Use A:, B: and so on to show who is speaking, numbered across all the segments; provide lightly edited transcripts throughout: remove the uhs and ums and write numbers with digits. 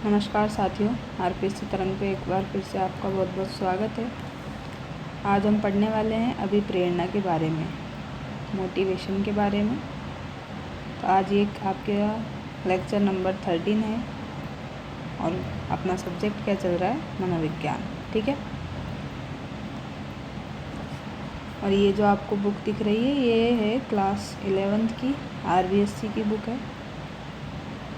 A: नमस्कार साथियों, आरपीएससी तरंग पे एक बार फिर से आपका बहुत बहुत स्वागत है। आज हम पढ़ने वाले हैं अभिप्रेरणा के बारे में, मोटिवेशन के बारे में। तो आज ये आपके लेक्चर नंबर 13 है और अपना सब्जेक्ट क्या चल रहा है, मनोविज्ञान। ठीक है। और ये जो आपको बुक दिख रही है ये है क्लास 11th की आरबीएससी की बुक है,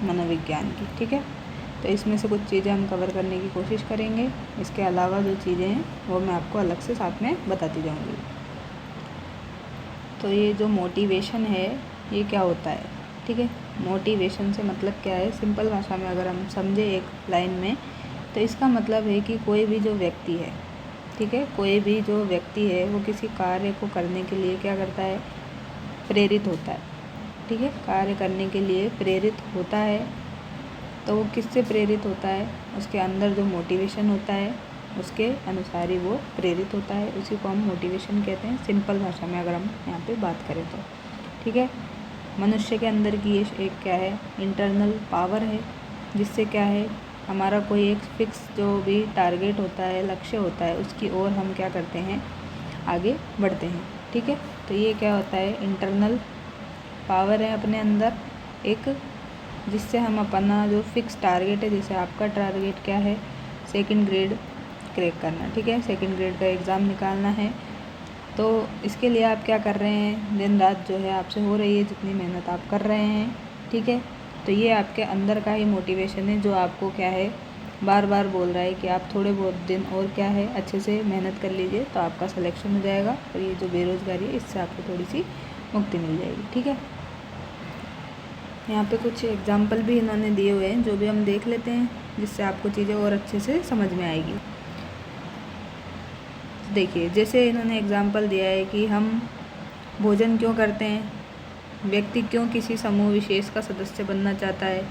A: मनोविज्ञान की। ठीक है। तो इसमें से कुछ चीज़ें हम कवर करने की कोशिश करेंगे। इसके अलावा जो चीज़ें हैं वो मैं आपको अलग से साथ में बताती जाऊंगी। तो ये जो मोटिवेशन है ये क्या होता है, ठीक है। मोटिवेशन से मतलब क्या है, सिंपल भाषा में अगर हम समझे एक लाइन में, तो इसका मतलब है कि कोई भी जो व्यक्ति है, ठीक है, कोई भी जो व्यक्ति है वो किसी कार्य को करने के लिए क्या करता है, प्रेरित होता है। ठीक है, कार्य करने के लिए प्रेरित होता है। तो वो किससे प्रेरित होता है, उसके अंदर जो मोटिवेशन होता है उसके अनुसार ही वो प्रेरित होता है। उसी को हम मोटिवेशन कहते हैं, सिंपल भाषा में अगर हम यहाँ पे बात करें तो। ठीक है। मनुष्य के अंदर की ये एक क्या है, इंटरनल पावर है, जिससे क्या है, हमारा कोई एक फिक्स जो भी टारगेट होता है, लक्ष्य होता है, उसकी ओर हम क्या करते हैं, आगे बढ़ते हैं। ठीक है। तो ये क्या होता है, इंटरनल पावर है अपने अंदर एक, जिससे हम अपना जो फिक्स टारगेट है, जैसे आपका टारगेट क्या है, सेकंड ग्रेड क्रैक करना। ठीक है, सेकंड ग्रेड का एग्ज़ाम निकालना है। तो इसके लिए आप क्या कर रहे हैं, दिन रात जो है आपसे हो रही है, जितनी मेहनत आप कर रहे हैं। ठीक है। तो ये आपके अंदर का ही मोटिवेशन है जो आपको क्या है, बार बार बोल रहा है कि आप थोड़े बहुत दिन और क्या है, अच्छे से मेहनत कर लीजिए तो आपका सिलेक्शन हो जाएगा और ये जो बेरोज़गारी है इससे आपको थोड़ी सी मुक्ति मिल जाएगी। ठीक है। यहाँ पे कुछ एग्जाम्पल भी इन्होंने दिए हुए हैं जो भी हम देख लेते हैं, जिससे आपको चीज़ें और अच्छे से समझ में आएगी। देखिए, जैसे इन्होंने एग्जाम्पल दिया है कि हम भोजन क्यों करते हैं, व्यक्ति क्यों किसी समूह विशेष का सदस्य बनना चाहता है,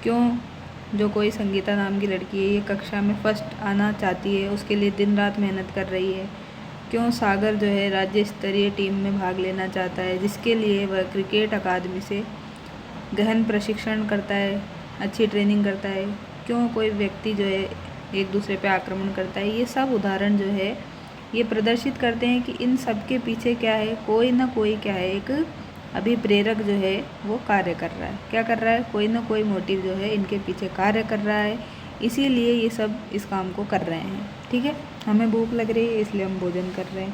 A: क्यों जो कोई संगीता नाम की लड़की है ये कक्षा में फर्स्ट आना चाहती है, उसके लिए दिन रात मेहनत कर रही है, क्यों सागर जो है राज्य स्तरीय टीम में भाग लेना चाहता है, जिसके लिए वह क्रिकेट अकादमी से गहन प्रशिक्षण करता है, अच्छी ट्रेनिंग करता है, क्यों कोई व्यक्ति जो है एक दूसरे पे आक्रमण करता है। ये सब उदाहरण जो है ये प्रदर्शित करते हैं कि इन सब के पीछे क्या है, कोई ना कोई क्या है, एक अभिप्रेरक जो है वो कार्य कर रहा है। क्या कर रहा है, कोई ना कोई मोटिव जो है इनके पीछे कार्य कर रहा है, इसीलिए ये सब इस काम को कर रहे हैं। ठीक है। हमें भूख लग रही है इसलिए हम भोजन कर रहे हैं,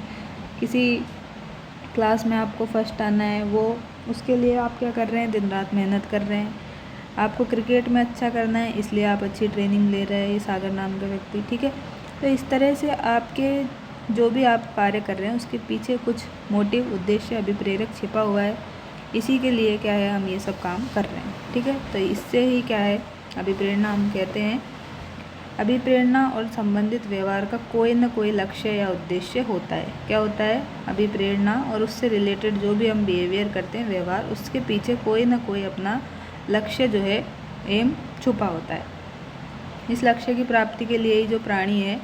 A: किसी क्लास में आपको फर्स्ट आना है, वो उसके लिए आप क्या कर रहे हैं, दिन रात मेहनत कर रहे हैं। आपको क्रिकेट में अच्छा करना है इसलिए आप अच्छी ट्रेनिंग ले रहे हैं, ये सागर नाम का व्यक्ति। ठीक है। तो इस तरह से आपके जो भी आप कार्य कर रहे हैं उसके पीछे कुछ मोटिव, उद्देश्य, अभिप्रेरक छिपा हुआ है। इसी के लिए क्या है, हम ये सब काम कर रहे हैं। ठीक है। तो इससे ही क्या है, अभिप्रेरणा हम कहते हैं। अभिप्रेरणा और संबंधित व्यवहार का कोई न कोई लक्ष्य या उद्देश्य होता है। क्या होता है, अभिप्रेरणा और उससे रिलेटेड जो भी हम बिहेवियर करते हैं, व्यवहार, उसके पीछे कोई न कोई अपना लक्ष्य जो है, एम छुपा होता है। इस लक्ष्य की प्राप्ति के लिए ही जो प्राणी है,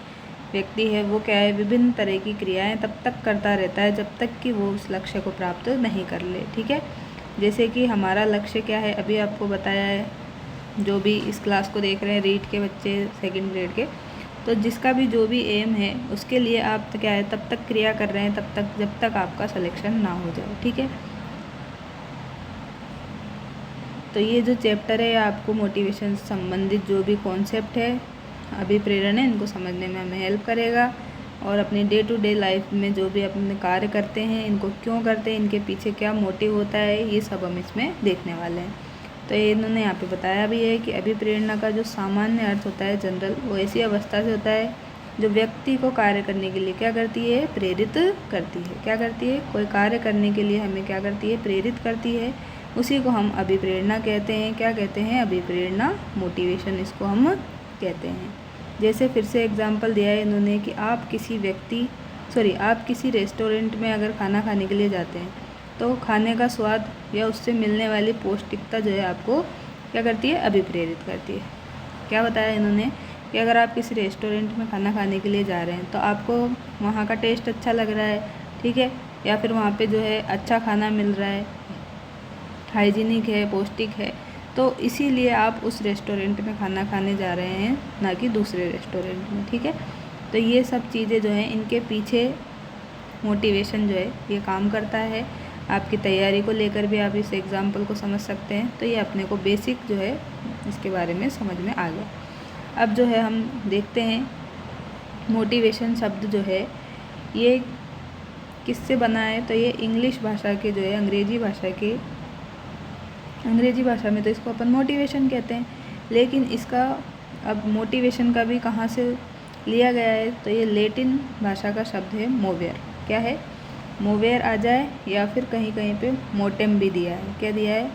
A: व्यक्ति है, वो क्या है, विभिन्न तरह की क्रियाएं तब तक करता रहता है जब तक कि वो उस लक्ष्य को प्राप्त नहीं कर ले। ठीक है। जैसे कि हमारा लक्ष्य क्या है, अभी आपको बताया है, जो भी इस क्लास को देख रहे हैं, रीड के बच्चे सेकंड ग्रेड के, तो जिसका भी जो भी एम है उसके लिए आप क्या है, तब तक क्रिया कर रहे हैं तब तक जब तक आपका सिलेक्शन ना हो जाए। ठीक है। तो ये जो चैप्टर है आपको मोटिवेशन से संबंधित जो भी कॉन्सेप्ट है, अभिप्रेरणा है, इनको समझने में हमें हेल्प करेगा। और अपनी डे टू डे लाइफ में जो भी अपने कार्य करते हैं, इनको क्यों करते हैं, इनके पीछे क्या मोटिव होता है, ये सब हम इसमें देखने वाले हैं। तो ये इन्होंने यहाँ पे बताया भी है कि अभिप्रेरणा का जो सामान्य अर्थ होता है, जनरल, वो ऐसी अवस्था से होता है जो व्यक्ति को कार्य करने के लिए क्या करती है, प्रेरित करती है। क्या करती है, कोई कार्य करने के लिए हमें क्या करती है, प्रेरित करती है। उसी को हम अभिप्रेरणा कहते हैं। क्या कहते हैं, अभिप्रेरणा, मोटिवेशन इसको हम कहते हैं। जैसे फिर से एग्जांपल दिया है इन्होंने कि आप किसी रेस्टोरेंट में अगर खाना खाने के लिए जाते हैं तो खाने का स्वाद या उससे मिलने वाली पौष्टिकता जो है आपको क्या करती है, अभिप्रेरित करती है। क्या बताया इन्होंने कि अगर आप किसी रेस्टोरेंट में खाना खाने के लिए जा रहे हैं तो आपको वहाँ का टेस्ट अच्छा लग रहा है, ठीक है, या फिर वहाँ पे जो है अच्छा खाना मिल रहा है, हाइजीनिक है, पौष्टिक है, तो इसीलिए आप उस रेस्टोरेंट में खाना खाने जा रहे हैं, ना कि दूसरे रेस्टोरेंट में, ठीक है। तो ये सब चीज़ें जो हैं, इनके पीछे मोटिवेशन जो है ये काम करता है। आपकी तैयारी को लेकर भी आप इस एग्ज़ाम्पल को समझ सकते हैं। तो ये अपने को बेसिक जो है इसके बारे में समझ में आ गया। अब जो है हम देखते हैं मोटिवेशन शब्द जो है ये किससे बना है। तो ये इंग्लिश भाषा के जो है अंग्रेज़ी भाषा में तो इसको अपन मोटिवेशन कहते हैं, लेकिन इसका अब मोटिवेशन का भी कहाँ से लिया गया है। तो ये लैटिन भाषा का शब्द है मोवेर। क्या है? मोवेर आ जाए, या फिर कहीं कहीं पे मोटेम भी दिया है। क्या दिया है?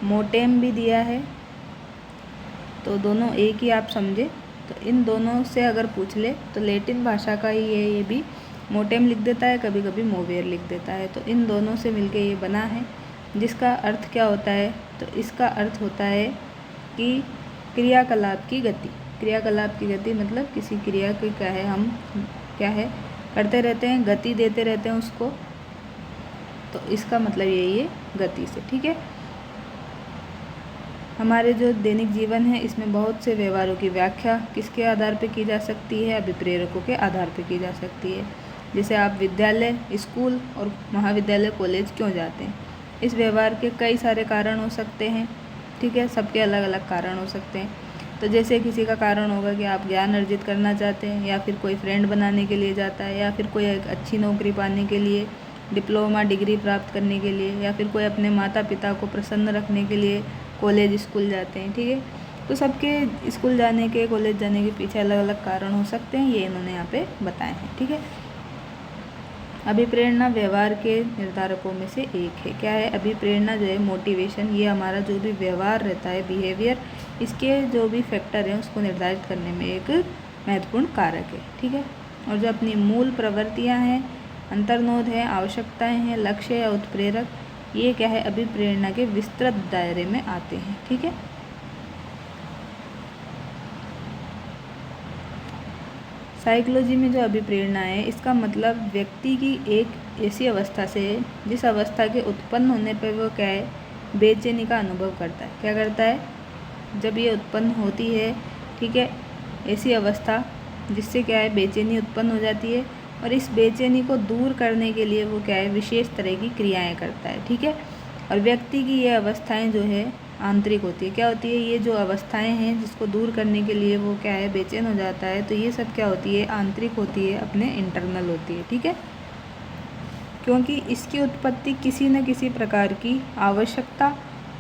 A: मोटेम भी दिया है। तो दोनों एक ही आप समझे। तो इन दोनों से अगर पूछ ले तो लैटिन भाषा का ही है, ये भी मोटेम लिख देता है, कभी कभी मोवेर लिख देता है। तो इन दोनों से मिलके ये बना है, जिसका अर्थ क्या होता है। तो इसका अर्थ होता है कि क्रियाकलाप की गति। क्रियाकलाप की गति मतलब किसी क्रिया की क्या है, हम क्या है करते रहते हैं, गति देते रहते हैं उसको। तो इसका मतलब यही है गति से, ठीक है। हमारे जो दैनिक जीवन है इसमें बहुत से व्यवहारों की व्याख्या किसके आधार पर की जा सकती है? अभिप्रेरकों के आधार पर की जा सकती है। जैसे आप विद्यालय, स्कूल और महाविद्यालय, कॉलेज क्यों जाते हैं? इस व्यवहार के कई सारे कारण हो सकते हैं, ठीक है। सबके अलग अलग कारण हो सकते हैं। तो जैसे किसी का कारण होगा कि आप ज्ञान अर्जित करना चाहते हैं, या फिर कोई फ्रेंड बनाने के लिए जाता है, या फिर कोई एक अच्छी नौकरी पाने के लिए, डिप्लोमा डिग्री प्राप्त करने के लिए, या फिर कोई अपने माता पिता को प्रसन्न रखने के लिए कॉलेज स्कूल जाते हैं, ठीक है। तो सबके स्कूल जाने के, कॉलेज जाने के पीछे अलग अलग कारण हो सकते हैं, ये इन्होंने यहाँ पे बताए हैं, ठीक है। अभिप्रेरणा व्यवहार के निर्धारकों में से एक है। क्या है? अभिप्रेरणा जो है मोटिवेशन, ये हमारा जो भी व्यवहार रहता है, बिहेवियर, इसके जो भी फैक्टर हैं उसको निर्धारित करने में एक महत्वपूर्ण कारक है, ठीक है। और जो अपनी मूल प्रवृत्तियाँ हैं, अंतर्नोद है, आवश्यकताएं हैं, लक्ष्य या उत्प्रेरक, ये क्या है? अभिप्रेरणा के विस्तृत दायरे में आते हैं, ठीक है। साइकोलॉजी में जो अभिप्रेरणा है, इसका मतलब व्यक्ति की एक ऐसी अवस्था से है जिस अवस्था के उत्पन्न होने पर वो क्या है? बेचैनी का अनुभव करता है। क्या करता है? जब ये उत्पन्न होती है, ठीक है, ऐसी अवस्था जिससे क्या है? बेचैनी उत्पन्न हो जाती है, और इस बेचैनी को दूर करने के लिए वो क्या है? विशेष तरह की क्रियाएँ करता है, ठीक है। और व्यक्ति की ये अवस्थाएँ जो है आंतरिक होती है। क्या होती है? ये जो अवस्थाएं हैं जिसको दूर करने के लिए वो क्या है? बेचैन हो जाता है। तो ये सब क्या होती है? आंतरिक होती है, अपने इंटरनल होती है, ठीक है। क्योंकि इसकी उत्पत्ति किसी न किसी प्रकार की आवश्यकता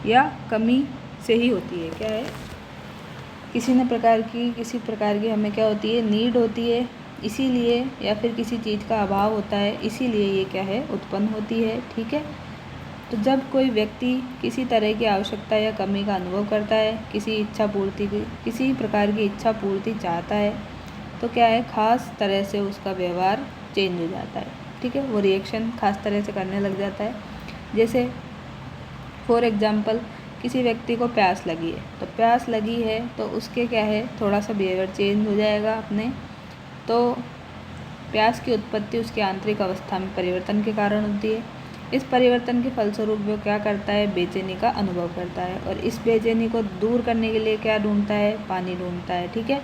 A: या कमी से ही होती है। क्या है? किसी प्रकार की हमें क्या होती है? नीड होती है, इसीलिए, या फिर किसी चीज़ का अभाव होता है, इसीलिए ये क्या है? उत्पन्न होती है, ठीक है। तो जब कोई व्यक्ति किसी तरह की आवश्यकता या कमी का अनुभव करता है, किसी प्रकार की इच्छा पूर्ति चाहता है, तो क्या है? खास तरह से उसका व्यवहार चेंज हो जाता है, ठीक है। वो रिएक्शन खास तरह से करने लग जाता है। जैसे फॉर एग्जांपल, किसी व्यक्ति को प्यास लगी है, तो प्यास लगी है तो उसके क्या है? थोड़ा सा बिहेवियर चेंज हो जाएगा अपने। तो प्यास की उत्पत्ति उसकी आंतरिक अवस्था में परिवर्तन के कारण होती है। इस परिवर्तन के फलस्वरूप वो क्या करता है? बेचैनी का अनुभव करता है, और इस बेचैनी को दूर करने के लिए क्या ढूंढता है? पानी ढूंढता है, ठीक है।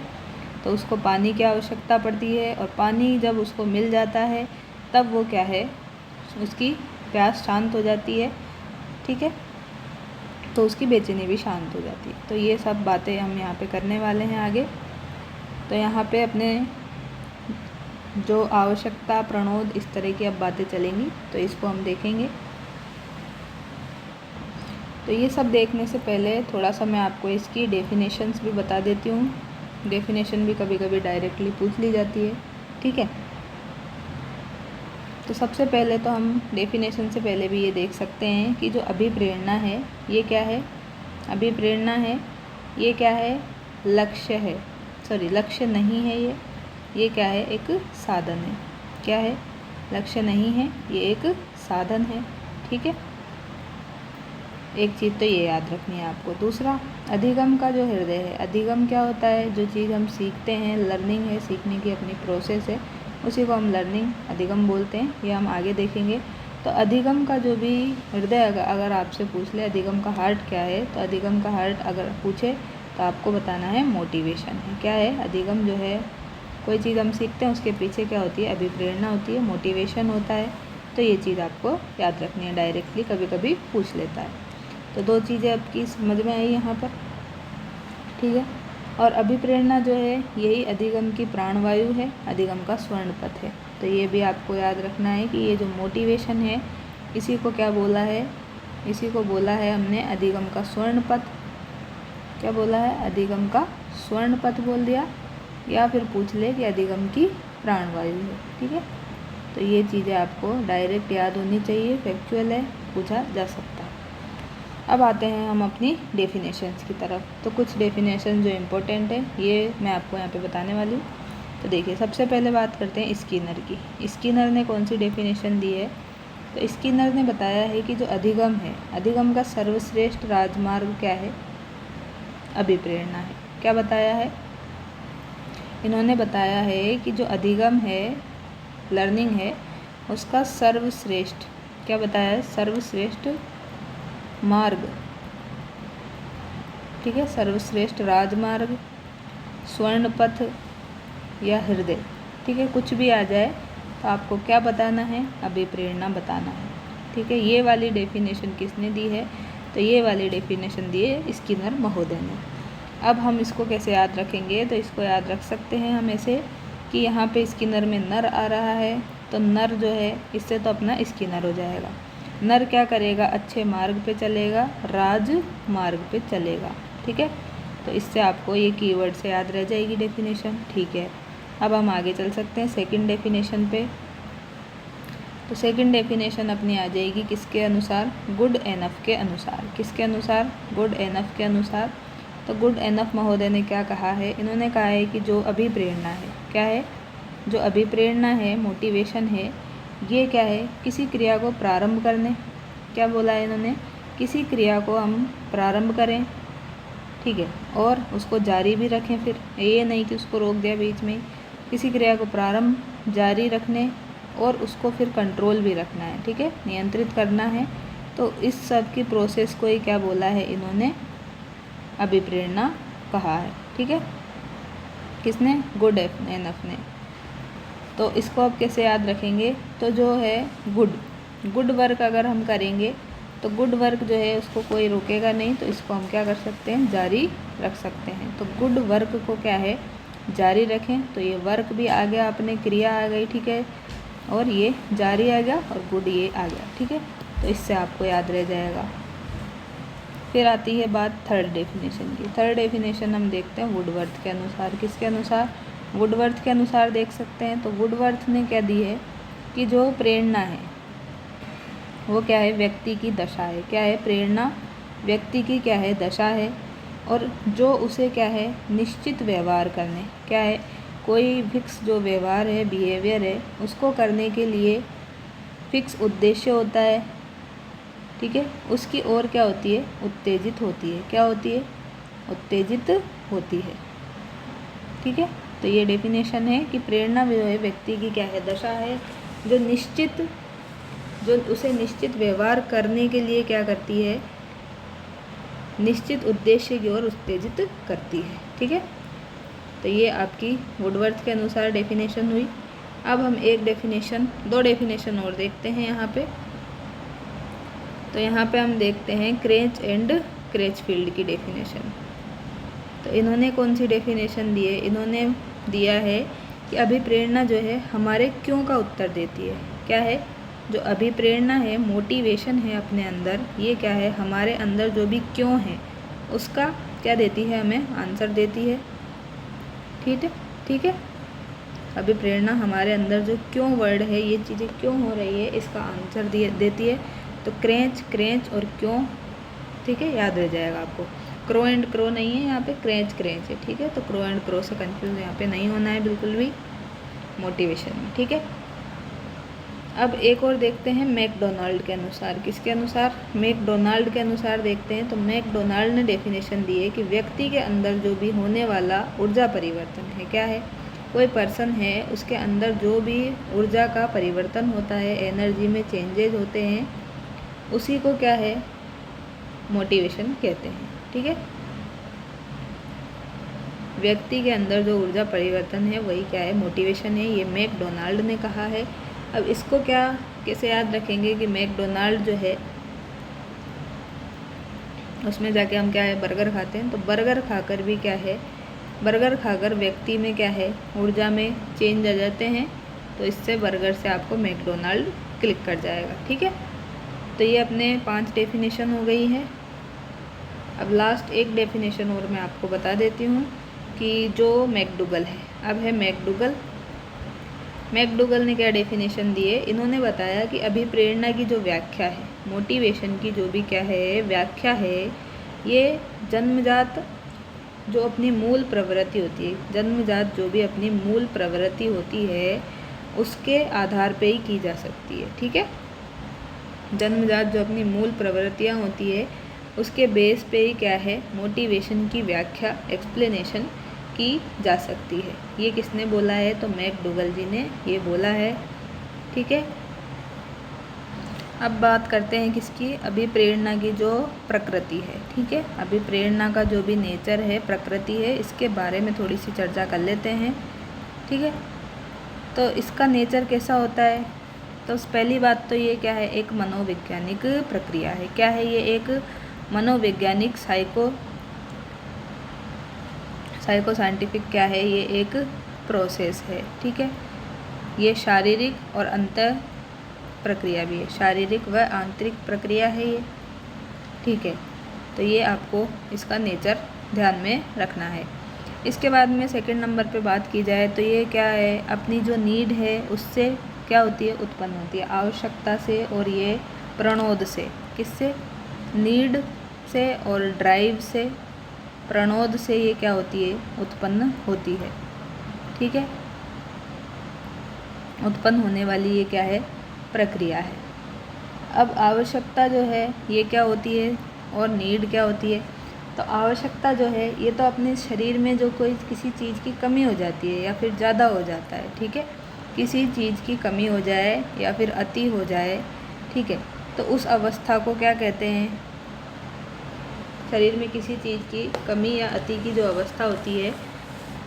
A: तो उसको पानी की आवश्यकता पड़ती है, और पानी जब उसको मिल जाता है तब वो क्या है? उसकी प्यास शांत हो जाती है, ठीक है। तो उसकी बेचैनी भी शांत हो जाती है। तो ये सब बातें हम यहाँ पे करने वाले हैं आगे। तो यहाँ पे अपने जो आवश्यकता, प्रणोद, इस तरह की अब बातें चलेंगी, तो इसको हम देखेंगे। तो ये सब देखने से पहले थोड़ा सा मैं आपको इसकी डेफिनेशंस भी बता देती हूँ। डेफिनेशन भी कभी कभी डायरेक्टली पूछ ली जाती है, ठीक है। तो सबसे पहले तो हम डेफिनेशन से पहले भी ये देख सकते हैं कि जो अभिप्रेरणा है ये क्या है? अभिप्रेरणा है ये क्या है? लक्ष्य है, लक्ष्य नहीं है ये क्या है? एक साधन है। क्या है? लक्ष्य नहीं है, ये एक साधन है, ठीक है। एक चीज़ तो ये याद रखनी है आपको। दूसरा, अधिगम का जो हृदय है, अधिगम क्या होता है? जो चीज़ हम सीखते हैं, लर्निंग है, सीखने की अपनी प्रोसेस है, उसी को हम लर्निंग, अधिगम बोलते हैं। ये हम आगे देखेंगे। तो अधिगम का जो भी हृदय अगर आपसे पूछ ले अधिगम का हार्ट क्या है, तो अधिगम का हार्ट अगर पूछे तो आपको बताना है मोटिवेशन है। क्या है? अधिगम जो है, कोई चीज़ हम सीखते हैं उसके पीछे क्या होती है? अभिप्रेरणा होती है, मोटिवेशन होता है। तो ये चीज़ आपको याद रखनी है, डायरेक्टली कभी कभी पूछ लेता है। तो 2 चीज़ें आपकी समझ में आई यहाँ पर, ठीक है। और अभिप्रेरणा जो है यही अधिगम की प्राणवायु है, अधिगम का स्वर्ण पथ है। तो ये भी आपको याद रखना है कि ये जो मोटिवेशन है इसी को क्या बोला है? इसी को बोला है हमने अधिगम का स्वर्ण पथ। क्या बोला है? अधिगम का स्वर्ण पथ बोल दिया, या फिर पूछ ले कि अधिगम की प्राणवायु है, ठीक है। तो ये चीज़ें आपको डायरेक्ट याद होनी चाहिए, फैक्चुअल है, पूछा जा सकता है। अब आते हैं हम अपनी डेफिनेशंस की तरफ। तो कुछ डेफिनेशन जो इम्पोर्टेंट है ये मैं आपको यहाँ पे बताने वाली हूँ। तो देखिए, सबसे पहले बात करते हैं स्किनर की। स्किनर ने कौन सी डेफिनेशन दी है? तो स्किनर ने बताया है कि जो अधिगम है, अधिगम का सर्वश्रेष्ठ राजमार्ग क्या है? अभिप्रेरणा है। क्या बताया है? इन्होंने बताया है कि जो अधिगम है, लर्निंग है, उसका सर्वश्रेष्ठ, क्या बताया है? सर्वश्रेष्ठ मार्ग, ठीक है, सर्वश्रेष्ठ राजमार्ग, स्वर्ण पथ या हृदय, ठीक है, कुछ भी आ जाए तो आपको क्या बताना है? अभिप्रेरणा बताना है, ठीक है। ये वाली डेफिनेशन किसने दी है? तो ये वाली डेफिनेशन दी है स्किनर महोदय ने। अब हम इसको कैसे याद रखेंगे? तो इसको याद रख सकते हैं हम ऐसे कि यहाँ पे स्किनर में नर आ रहा है, तो नर जो है इससे तो अपना स्किनर हो जाएगा। नर क्या करेगा? अच्छे मार्ग पे चलेगा, राज मार्ग पे चलेगा, ठीक है। तो इससे आपको ये कीवर्ड से याद रह जाएगी डेफिनेशन, ठीक है। अब हम आगे चल सकते हैं सेकंड डेफिनेशन पे। तो सेकंड डेफिनेशन अपनी आ जाएगी किसके अनुसार? गुड एनफ के अनुसार। किसके अनुसार? गुड एनफ के अनुसार। तो गुड एनफ महोदय ने क्या कहा है? इन्होंने कहा है कि जो अभिप्रेरणा है, क्या है? जो अभिप्रेरणा है, मोटिवेशन है, ये क्या है? किसी क्रिया को प्रारंभ करने, क्या बोला है इन्होंने? किसी क्रिया को हम प्रारंभ करें, ठीक है, और उसको जारी भी रखें। फिर ये नहीं कि उसको रोक दिया बीच में। किसी क्रिया को प्रारंभ, जारी रखने और उसको फिर कंट्रोल भी रखना है, ठीक है, नियंत्रित करना है। तो इस सब की प्रोसेस को ही क्या बोला है इन्होंने? अभिप्रेरणा कहा है, ठीक है। किसने? गुड एनफ ने। तो इसको आप कैसे याद रखेंगे? तो जो है गुड वर्क अगर हम करेंगे तो गुड वर्क जो है उसको कोई रोकेगा नहीं, तो इसको हम क्या कर सकते हैं? जारी रख सकते हैं। तो गुड वर्क को क्या है? जारी रखें। तो ये वर्क भी आ गया, अपने क्रिया आ गई, ठीक है, और ये जारी आ गया और गुड ये आ गया, ठीक है। तो इससे आपको याद रह जाएगा। फिर आती है बात थर्ड डेफिनेशन की। थर्ड डेफिनेशन हम देखते हैं वुडवर्थ के अनुसार। किसके अनुसार? वुडवर्थ के अनुसार देख सकते हैं। तो वुडवर्थ ने क्या दी है कि जो प्रेरणा है वो क्या है? व्यक्ति की दशा है। क्या है? प्रेरणा व्यक्ति की क्या है? दशा है। और जो उसे क्या है? निश्चित व्यवहार करने, क्या है? कोई फिक्स जो व्यवहार है, बिहेवियर है, उसको करने के लिए फिक्स उद्देश्य होता है, ठीक है, उसकी ओर क्या होती है? उत्तेजित होती है। क्या होती है? उत्तेजित होती है, ठीक है। तो ये डेफिनेशन है कि प्रेरणा जो है व्यक्ति की क्या है? दशा है, जो उसे निश्चित व्यवहार करने के लिए क्या करती है? निश्चित उद्देश्य की ओर उत्तेजित करती है, ठीक है। तो ये आपकी वुडवर्थ के अनुसार डेफिनेशन हुई। अब हम दो डेफिनेशन और देखते हैं यहाँ पे। तो यहाँ पे हम देखते हैं क्रेच एंड क्रेचफील्ड की डेफिनेशन। तो इन्होंने कौन सी डेफिनेशन दी है? इन्होंने दिया है कि अभिप्रेरणा जो है हमारे क्यों का उत्तर देती है। क्या है? जो अभिप्रेरणा है, मोटिवेशन है अपने अंदर, ये क्या है? हमारे अंदर जो भी क्यों है उसका क्या देती है? हमें आंसर देती है, ठीक है। अभिप्रेरणा हमारे अंदर जो क्यों वर्ड है, ये चीज़ें क्यों हो रही है, इसका आंसर देती है। तो क्रेच और क्यों, ठीक है, याद रह जाएगा आपको। क्रो एंड क्रो नहीं है यहाँ पे, क्रेच है, ठीक है। तो क्रो एंड क्रो से कंफ्यूज यहाँ पे नहीं होना है बिल्कुल भी मोटिवेशन में, ठीक है। अब एक और देखते हैं मैकडोनाल्ड के अनुसार। किसके अनुसार? मैकडोनाल्ड के अनुसार देखते हैं। तो मैकडोनाल्ड ने डेफिनेशन दी है कि व्यक्ति के अंदर जो भी होने वाला ऊर्जा परिवर्तन है, क्या है? कोई पर्सन है, उसके अंदर जो भी ऊर्जा का परिवर्तन होता है, एनर्जी में चेंजेज होते हैं, उसी को क्या है, मोटिवेशन कहते हैं। ठीक है, व्यक्ति के अंदर जो ऊर्जा परिवर्तन है वही क्या है, मोटिवेशन है। ये मैकडोनाल्ड ने कहा है। अब इसको क्या कैसे याद रखेंगे कि मैकडोनाल्ड जो है उसमें जाके हम क्या है, बर्गर खाते हैं, तो बर्गर खाकर भी क्या है, बर्गर खाकर व्यक्ति में क्या है, ऊर्जा में चेंज आ जाते हैं। तो इससे बर्गर से आपको मैकडोनाल्ड क्लिक कर जाएगा। ठीक है, तो ये अपने 5 डेफिनेशन हो गई है। अब लास्ट एक डेफिनेशन और मैं आपको बता देती हूँ कि जो मैकडूगल है, अब है मैकडूगल। मैकडूगल ने क्या डेफिनेशन दिए, इन्होंने बताया कि अभिप्रेरणा की जो व्याख्या है, मोटिवेशन की जो भी क्या है व्याख्या है, ये जन्मजात जो अपनी मूल प्रवृत्ति होती है, जन्मजात जो भी अपनी मूल प्रवृत्ति होती है उसके आधार पे ही की जा सकती है। ठीक है, जन्मजात जो अपनी मूल प्रवृत्तियाँ होती है उसके बेस पे ही क्या है, मोटिवेशन की व्याख्या, एक्सप्लेनेशन की जा सकती है। ये किसने बोला है, तो मैकडूगल जी ने ये बोला है। ठीक है, अब बात करते हैं किसकी, अभिप्रेरणा की जो प्रकृति है। ठीक है, अभिप्रेरणा का जो भी नेचर है, प्रकृति है, इसके बारे में थोड़ी सी चर्चा कर लेते हैं। ठीक है, तो इसका नेचर कैसा होता है, तो पहली बात तो ये क्या है, एक मनोवैज्ञानिक प्रक्रिया है। क्या है ये, एक मनोवैज्ञानिक साइको साइंटिफिक क्या है, ये एक प्रोसेस है। ठीक है, ये शारीरिक और अंतर प्रक्रिया भी है, शारीरिक व आंतरिक प्रक्रिया है ये। ठीक है, तो ये आपको इसका नेचर ध्यान में रखना है। इसके बाद में सेकंड नंबर पे बात की जाए तो ये क्या है, अपनी जो नीड है उससे क्या होती है, उत्पन्न होती है, आवश्यकता से, और ये प्रणोद से। किससे, नीड से और ड्राइव से, प्रणोद से ये क्या होती है, उत्पन्न होती है। ठीक है, उत्पन्न होने वाली ये क्या है, प्रक्रिया है। अब आवश्यकता जो है ये क्या होती है और नीड क्या होती है, तो आवश्यकता जो है ये तो अपने शरीर में जो कोई किसी चीज़ की कमी हो जाती है या फिर ज़्यादा हो जाता है। ठीक है, किसी चीज़ की कमी हो जाए या फिर अति हो जाए। ठीक है, तो उस अवस्था को क्या कहते हैं, शरीर में किसी चीज़ की कमी या अति की जो अवस्था होती है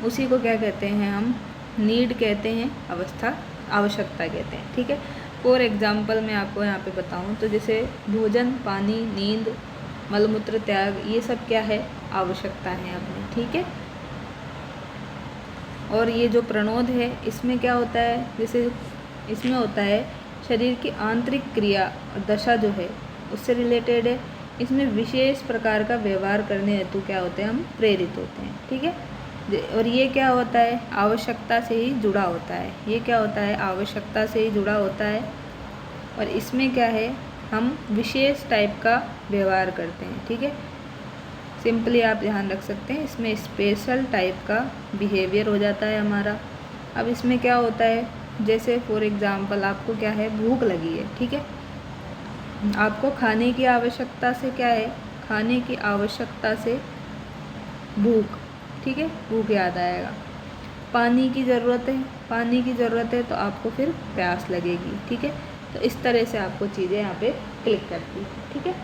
A: उसी को क्या कहते हैं, हम नीड कहते हैं, आवश्यकता कहते हैं। ठीक है, फॉर एग्जाम्पल मैं आपको यहाँ पे बताऊँ तो जैसे भोजन, पानी, नींद, मलमूत्र त्याग, ये सब क्या है, आवश्यकता है अपनी। ठीक है, और ये जो प्रणोद है इसमें क्या होता है, जैसे इसमें होता है शरीर की आंतरिक क्रिया और दशा जो है उससे रिलेटेड है। इसमें विशेष प्रकार का व्यवहार करने हेतु क्या होते हैं, हम प्रेरित होते हैं। ठीक है, और ये क्या होता है, आवश्यकता से ही जुड़ा होता है। ये क्या होता है, आवश्यकता से ही जुड़ा होता है, और इसमें क्या है, हम विशेष टाइप का व्यवहार करते हैं। ठीक है, सिंपली आप ध्यान रख सकते हैं, इसमें स्पेशल टाइप का बिहेवियर हो जाता है हमारा। अब इसमें क्या होता है, जैसे फॉर एग्ज़ाम्पल आपको क्या है, भूख लगी है। ठीक है, आपको खाने की आवश्यकता से क्या है, खाने की आवश्यकता से भूख, ठीक है, भूख याद आएगा। पानी की ज़रूरत है, पानी की ज़रूरत है तो आपको फिर प्यास लगेगी। ठीक है, तो इस तरह से आपको चीज़ें यहाँ पे क्लिक करती है। ठीक है,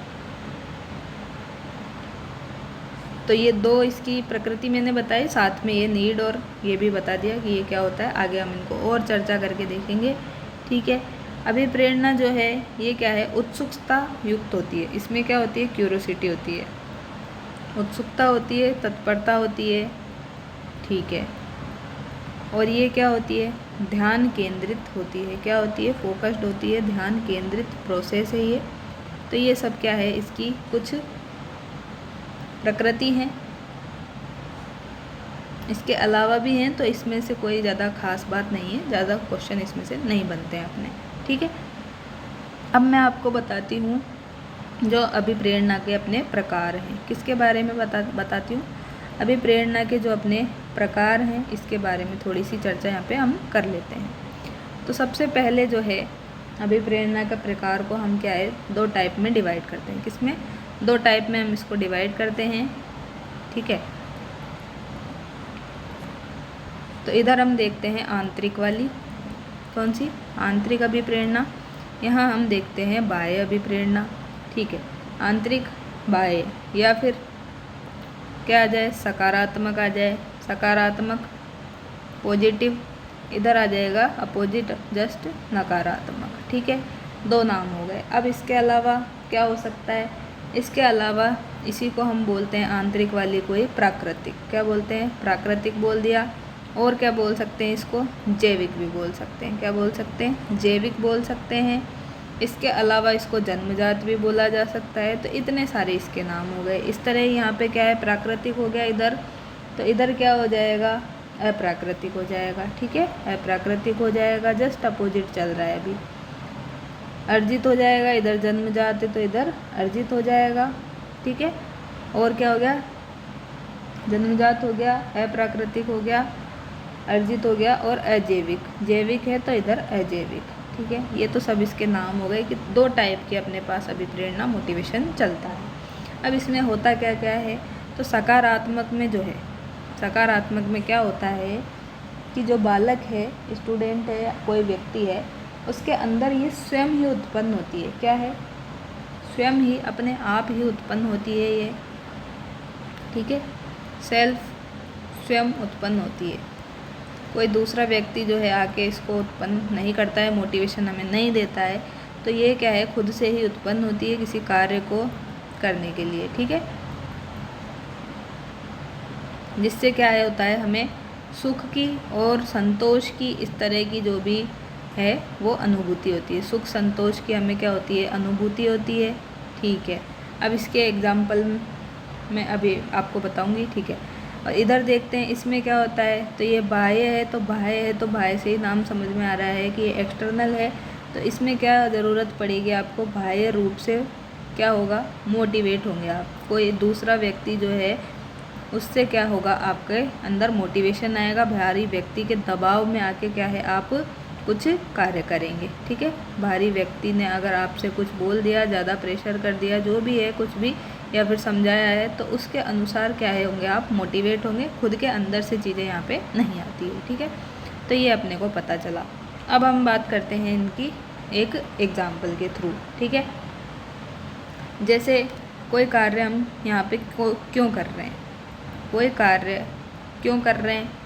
A: तो ये दो इसकी प्रकृति मैंने बताई, साथ में ये नीड और ये भी बता दिया कि ये क्या होता है। आगे हम इनको और चर्चा करके देखेंगे। ठीक है, अभी प्रेरणा जो है ये क्या है, उत्सुकता युक्त होती है। इसमें क्या होती है, क्यूरोसिटी होती है, उत्सुकता होती है, तत्परता होती है। ठीक है, और ये क्या होती है, ध्यान केंद्रित होती है। क्या होती है, फोकस्ड होती है, ध्यान केंद्रित प्रोसेस है ये। तो ये सब क्या है, इसकी कुछ प्रकृति हैं। इसके अलावा भी हैं, तो इसमें से कोई ज़्यादा खास बात नहीं है, ज़्यादा क्वेश्चन इसमें से नहीं बनते हैं अपने। ठीक है, अब मैं आपको बताती हूँ जो अभिप्रेरणा के अपने प्रकार हैं, किसके बारे में बताती हूँ। अभिप्रेरणा के जो अपने प्रकार हैं इसके बारे में थोड़ी सी चर्चा यहाँ पे हम कर लेते हैं। तो सबसे पहले जो है अभिप्रेरणा का प्रकार को हम क्या है, दो टाइप में डिवाइड करते हैं। किसमें, दो टाइप में हम इसको डिवाइड करते हैं। ठीक है, तो इधर हम देखते हैं आंतरिक वाली, कौन सी, आंतरिक अभिप्रेरणा। यहाँ हम देखते हैं बाह्य अभिप्रेरणा। ठीक है, आंतरिक, बाह्य, या फिर क्या आ जाए, सकारात्मक आ जाए, सकारात्मक पॉजिटिव, इधर आ जाएगा अपोजिट जस्ट नकारात्मक। ठीक है, 2 नाम हो गए। अब इसके अलावा क्या हो सकता है, इसके अलावा इसी को हम बोलते हैं आंतरिक वाली को ही प्राकृतिक। क्या बोलते हैं, प्राकृतिक बोल दिया। और क्या बोल सकते हैं इसको, जैविक भी बोल सकते हैं। क्या बोल सकते हैं, जैविक बोल सकते हैं। इसके अलावा इसको जन्मजात भी बोला जा सकता है। तो इतने सारे इसके नाम हो गए। इस तरह यहाँ पे क्या है, प्राकृतिक हो गया इधर, तो इधर क्या हो जाएगा, अप्राकृतिक हो जाएगा। ठीक है, अप्राकृतिक हो जाएगा, जस्ट अपोजिट चल रहा है अभी। अर्जित हो जाएगा, इधर जन्मजात है तो इधर अर्जित हो जाएगा। ठीक है, और क्या हो गया, जन्मजात हो गया, अप्राकृतिक हो गया, अर्जित हो गया, और अजैविक, जैविक है तो इधर अजैविक। ठीक है, ये तो सब इसके नाम हो गए कि 2 टाइप के अपने पास अभिप्रेरणा मोटिवेशन चलता है। अब इसमें होता क्या क्या है, तो सकारात्मक में जो है, सकारात्मक में क्या होता है कि जो बालक है, स्टूडेंट है, कोई व्यक्ति है, उसके अंदर ये स्वयं ही उत्पन्न होती है। क्या है, स्वयं ही, अपने आप ही उत्पन्न होती है ये। ठीक है, सेल्फ स्वयं उत्पन्न होती है। कोई दूसरा व्यक्ति जो है आके इसको उत्पन्न नहीं करता है, मोटिवेशन हमें नहीं देता है। तो ये क्या है, खुद से ही उत्पन्न होती है किसी कार्य को करने के लिए। ठीक है, जिससे क्या है होता है, हमें सुख की और संतोष की, इस तरह की जो भी है वो अनुभूति होती है। सुख संतोष की हमें क्या होती है, अनुभूति होती है। ठीक है, अब इसके एग्जाम्पल मैं अभी आपको बताऊंगी। ठीक है, और इधर देखते हैं इसमें क्या होता है, तो ये बाह्य है, तो बाह्य है तो बाह्य से ही नाम समझ में आ रहा है कि ये एक्सटर्नल है। तो इसमें क्या ज़रूरत पड़ेगी आपको, बाह्य रूप से क्या होगा, मोटिवेट होंगे आप। कोई दूसरा व्यक्ति जो है उससे क्या होगा, आपके अंदर मोटिवेशन आएगा, बाहरी व्यक्ति के दबाव में आके क्या है, आप कुछ कार्य करेंगे। ठीक है, बाहरी व्यक्ति ने अगर आपसे कुछ बोल दिया, ज़्यादा प्रेशर कर दिया, जो भी है, कुछ भी, या फिर समझाया है, तो उसके अनुसार क्या है होंगे, आप मोटिवेट होंगे। खुद के अंदर से चीज़ें यहाँ पे नहीं आती है। ठीक है, तो ये अपने को पता चला। अब हम बात करते हैं इनकी एक एग्जाम्पल के थ्रू। ठीक है, जैसे कोई कार्य हम यहाँ पे क्यों कर रहे हैं, कोई कार्य क्यों कर रहे हैं,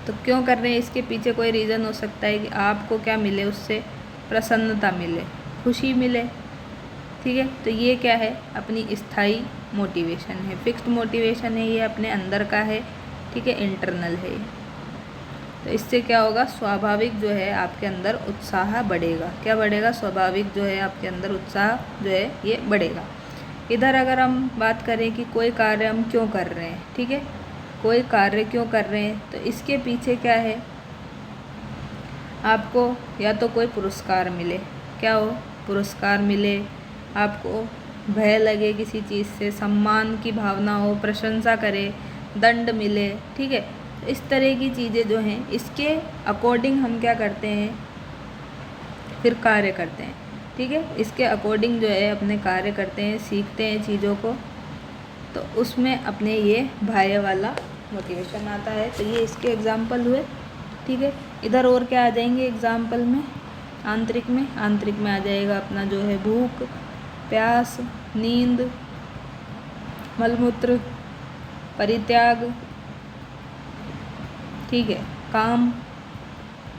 A: तो क्यों कर रहे हैं, इसके पीछे कोई रीज़न हो सकता है कि आपको क्या मिले, उससे प्रसन्नता मिले, खुशी मिले। ठीक है, तो ये क्या है, अपनी स्थायी मोटिवेशन है, फिक्स्ड मोटिवेशन है, ये अपने अंदर का है। ठीक है, इंटरनल है। तो इससे क्या होगा, स्वाभाविक जो है आपके अंदर उत्साह बढ़ेगा। क्या बढ़ेगा, स्वाभाविक जो है आपके अंदर उत्साह जो है ये बढ़ेगा। इधर अगर हम बात करें कि कोई कार्य हम क्यों कर रहे हैं, ठीक है, कोई कार्य क्यों कर रहे हैं, तो इसके पीछे क्या है, आपको या तो कोई पुरस्कार मिले, क्या हो, पुरस्कार मिले, आपको भय लगे किसी चीज़ से, सम्मान की भावना हो, प्रशंसा करे, दंड मिले। ठीक है, तो इस तरह की चीज़ें जो हैं, इसके अकॉर्डिंग हम क्या करते हैं, फिर कार्य करते हैं। ठीक है, इसके अकॉर्डिंग जो है अपने कार्य करते हैं, सीखते हैं चीज़ों को, तो उसमें अपने ये बाह्य वाला मोटिवेशन आता है। तो ये इसके एग्जाम्पल हुए। ठीक है, इधर और क्या आ जाएंगे एग्जाम्पल में, आंतरिक में, आंतरिक में आ जाएगा अपना जो है भूख, प्यास, नींद, मलमूत्र, परित्याग। ठीक है, काम,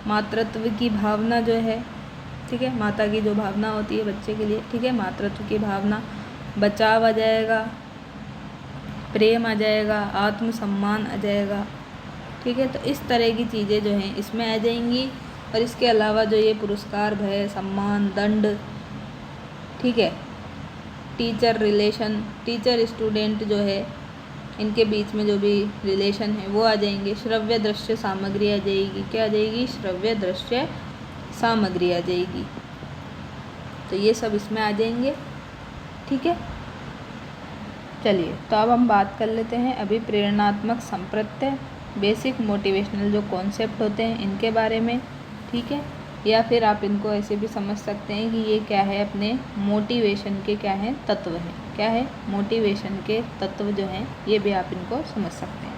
A: मातृत्व की भावना जो है, ठीक है, माता की जो भावना होती है बच्चे के लिए, ठीक है, मातृत्व की भावना, बचाव आ जाएगा, प्रेम आ जाएगा, आत्मसम्मान आ जाएगा। ठीक है, तो इस तरह की चीज़ें जो हैं इसमें आ जाएंगी। और इसके अलावा जो ये पुरस्कार, भय, सम्मान, दंड, ठीक है, टीचर रिलेशन, टीचर स्टूडेंट जो है इनके बीच में जो भी रिलेशन है वो आ जाएंगे। श्रव्य दृश्य सामग्री आ जाएगी, क्या आ जाएगी, श्रव्य दृश्य सामग्री आ जाएगी। तो ये सब इसमें आ जाएंगे। ठीक है, चलिए तो अब हम बात कर लेते हैं अभी प्रेरणात्मक संप्रत्यय, बेसिक मोटिवेशनल जो कॉन्सेप्ट होते हैं इनके बारे में। ठीक है, या फिर आप इनको ऐसे भी समझ सकते हैं कि ये क्या है, अपने मोटिवेशन के क्या हैं, तत्व हैं। क्या है, मोटिवेशन के तत्व जो हैं, ये भी आप इनको समझ सकते हैं।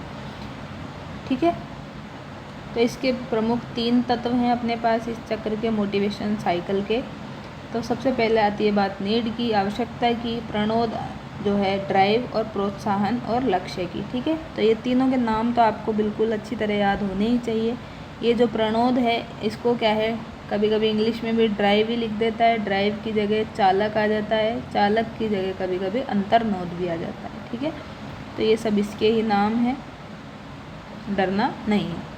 A: ठीक है। तो इसके प्रमुख 3 तत्व हैं अपने पास इस चक्र के, मोटिवेशन साइकिल के। तो सबसे पहले आती है बात नीड की, आवश्यकता की, प्रणोद जो है ड्राइव, और प्रोत्साहन और लक्ष्य की। ठीक है, तो ये तीनों के नाम तो आपको बिल्कुल अच्छी तरह याद होने ही चाहिए। ये जो प्रणोद है इसको क्या है, कभी कभी इंग्लिश में भी ड्राइव ही लिख देता है, ड्राइव की जगह चालक आ जाता है, चालक की जगह कभी कभी अंतर्नोद भी आ जाता है। ठीक है, तो ये सब इसके ही नाम हैं, डरना नहीं है।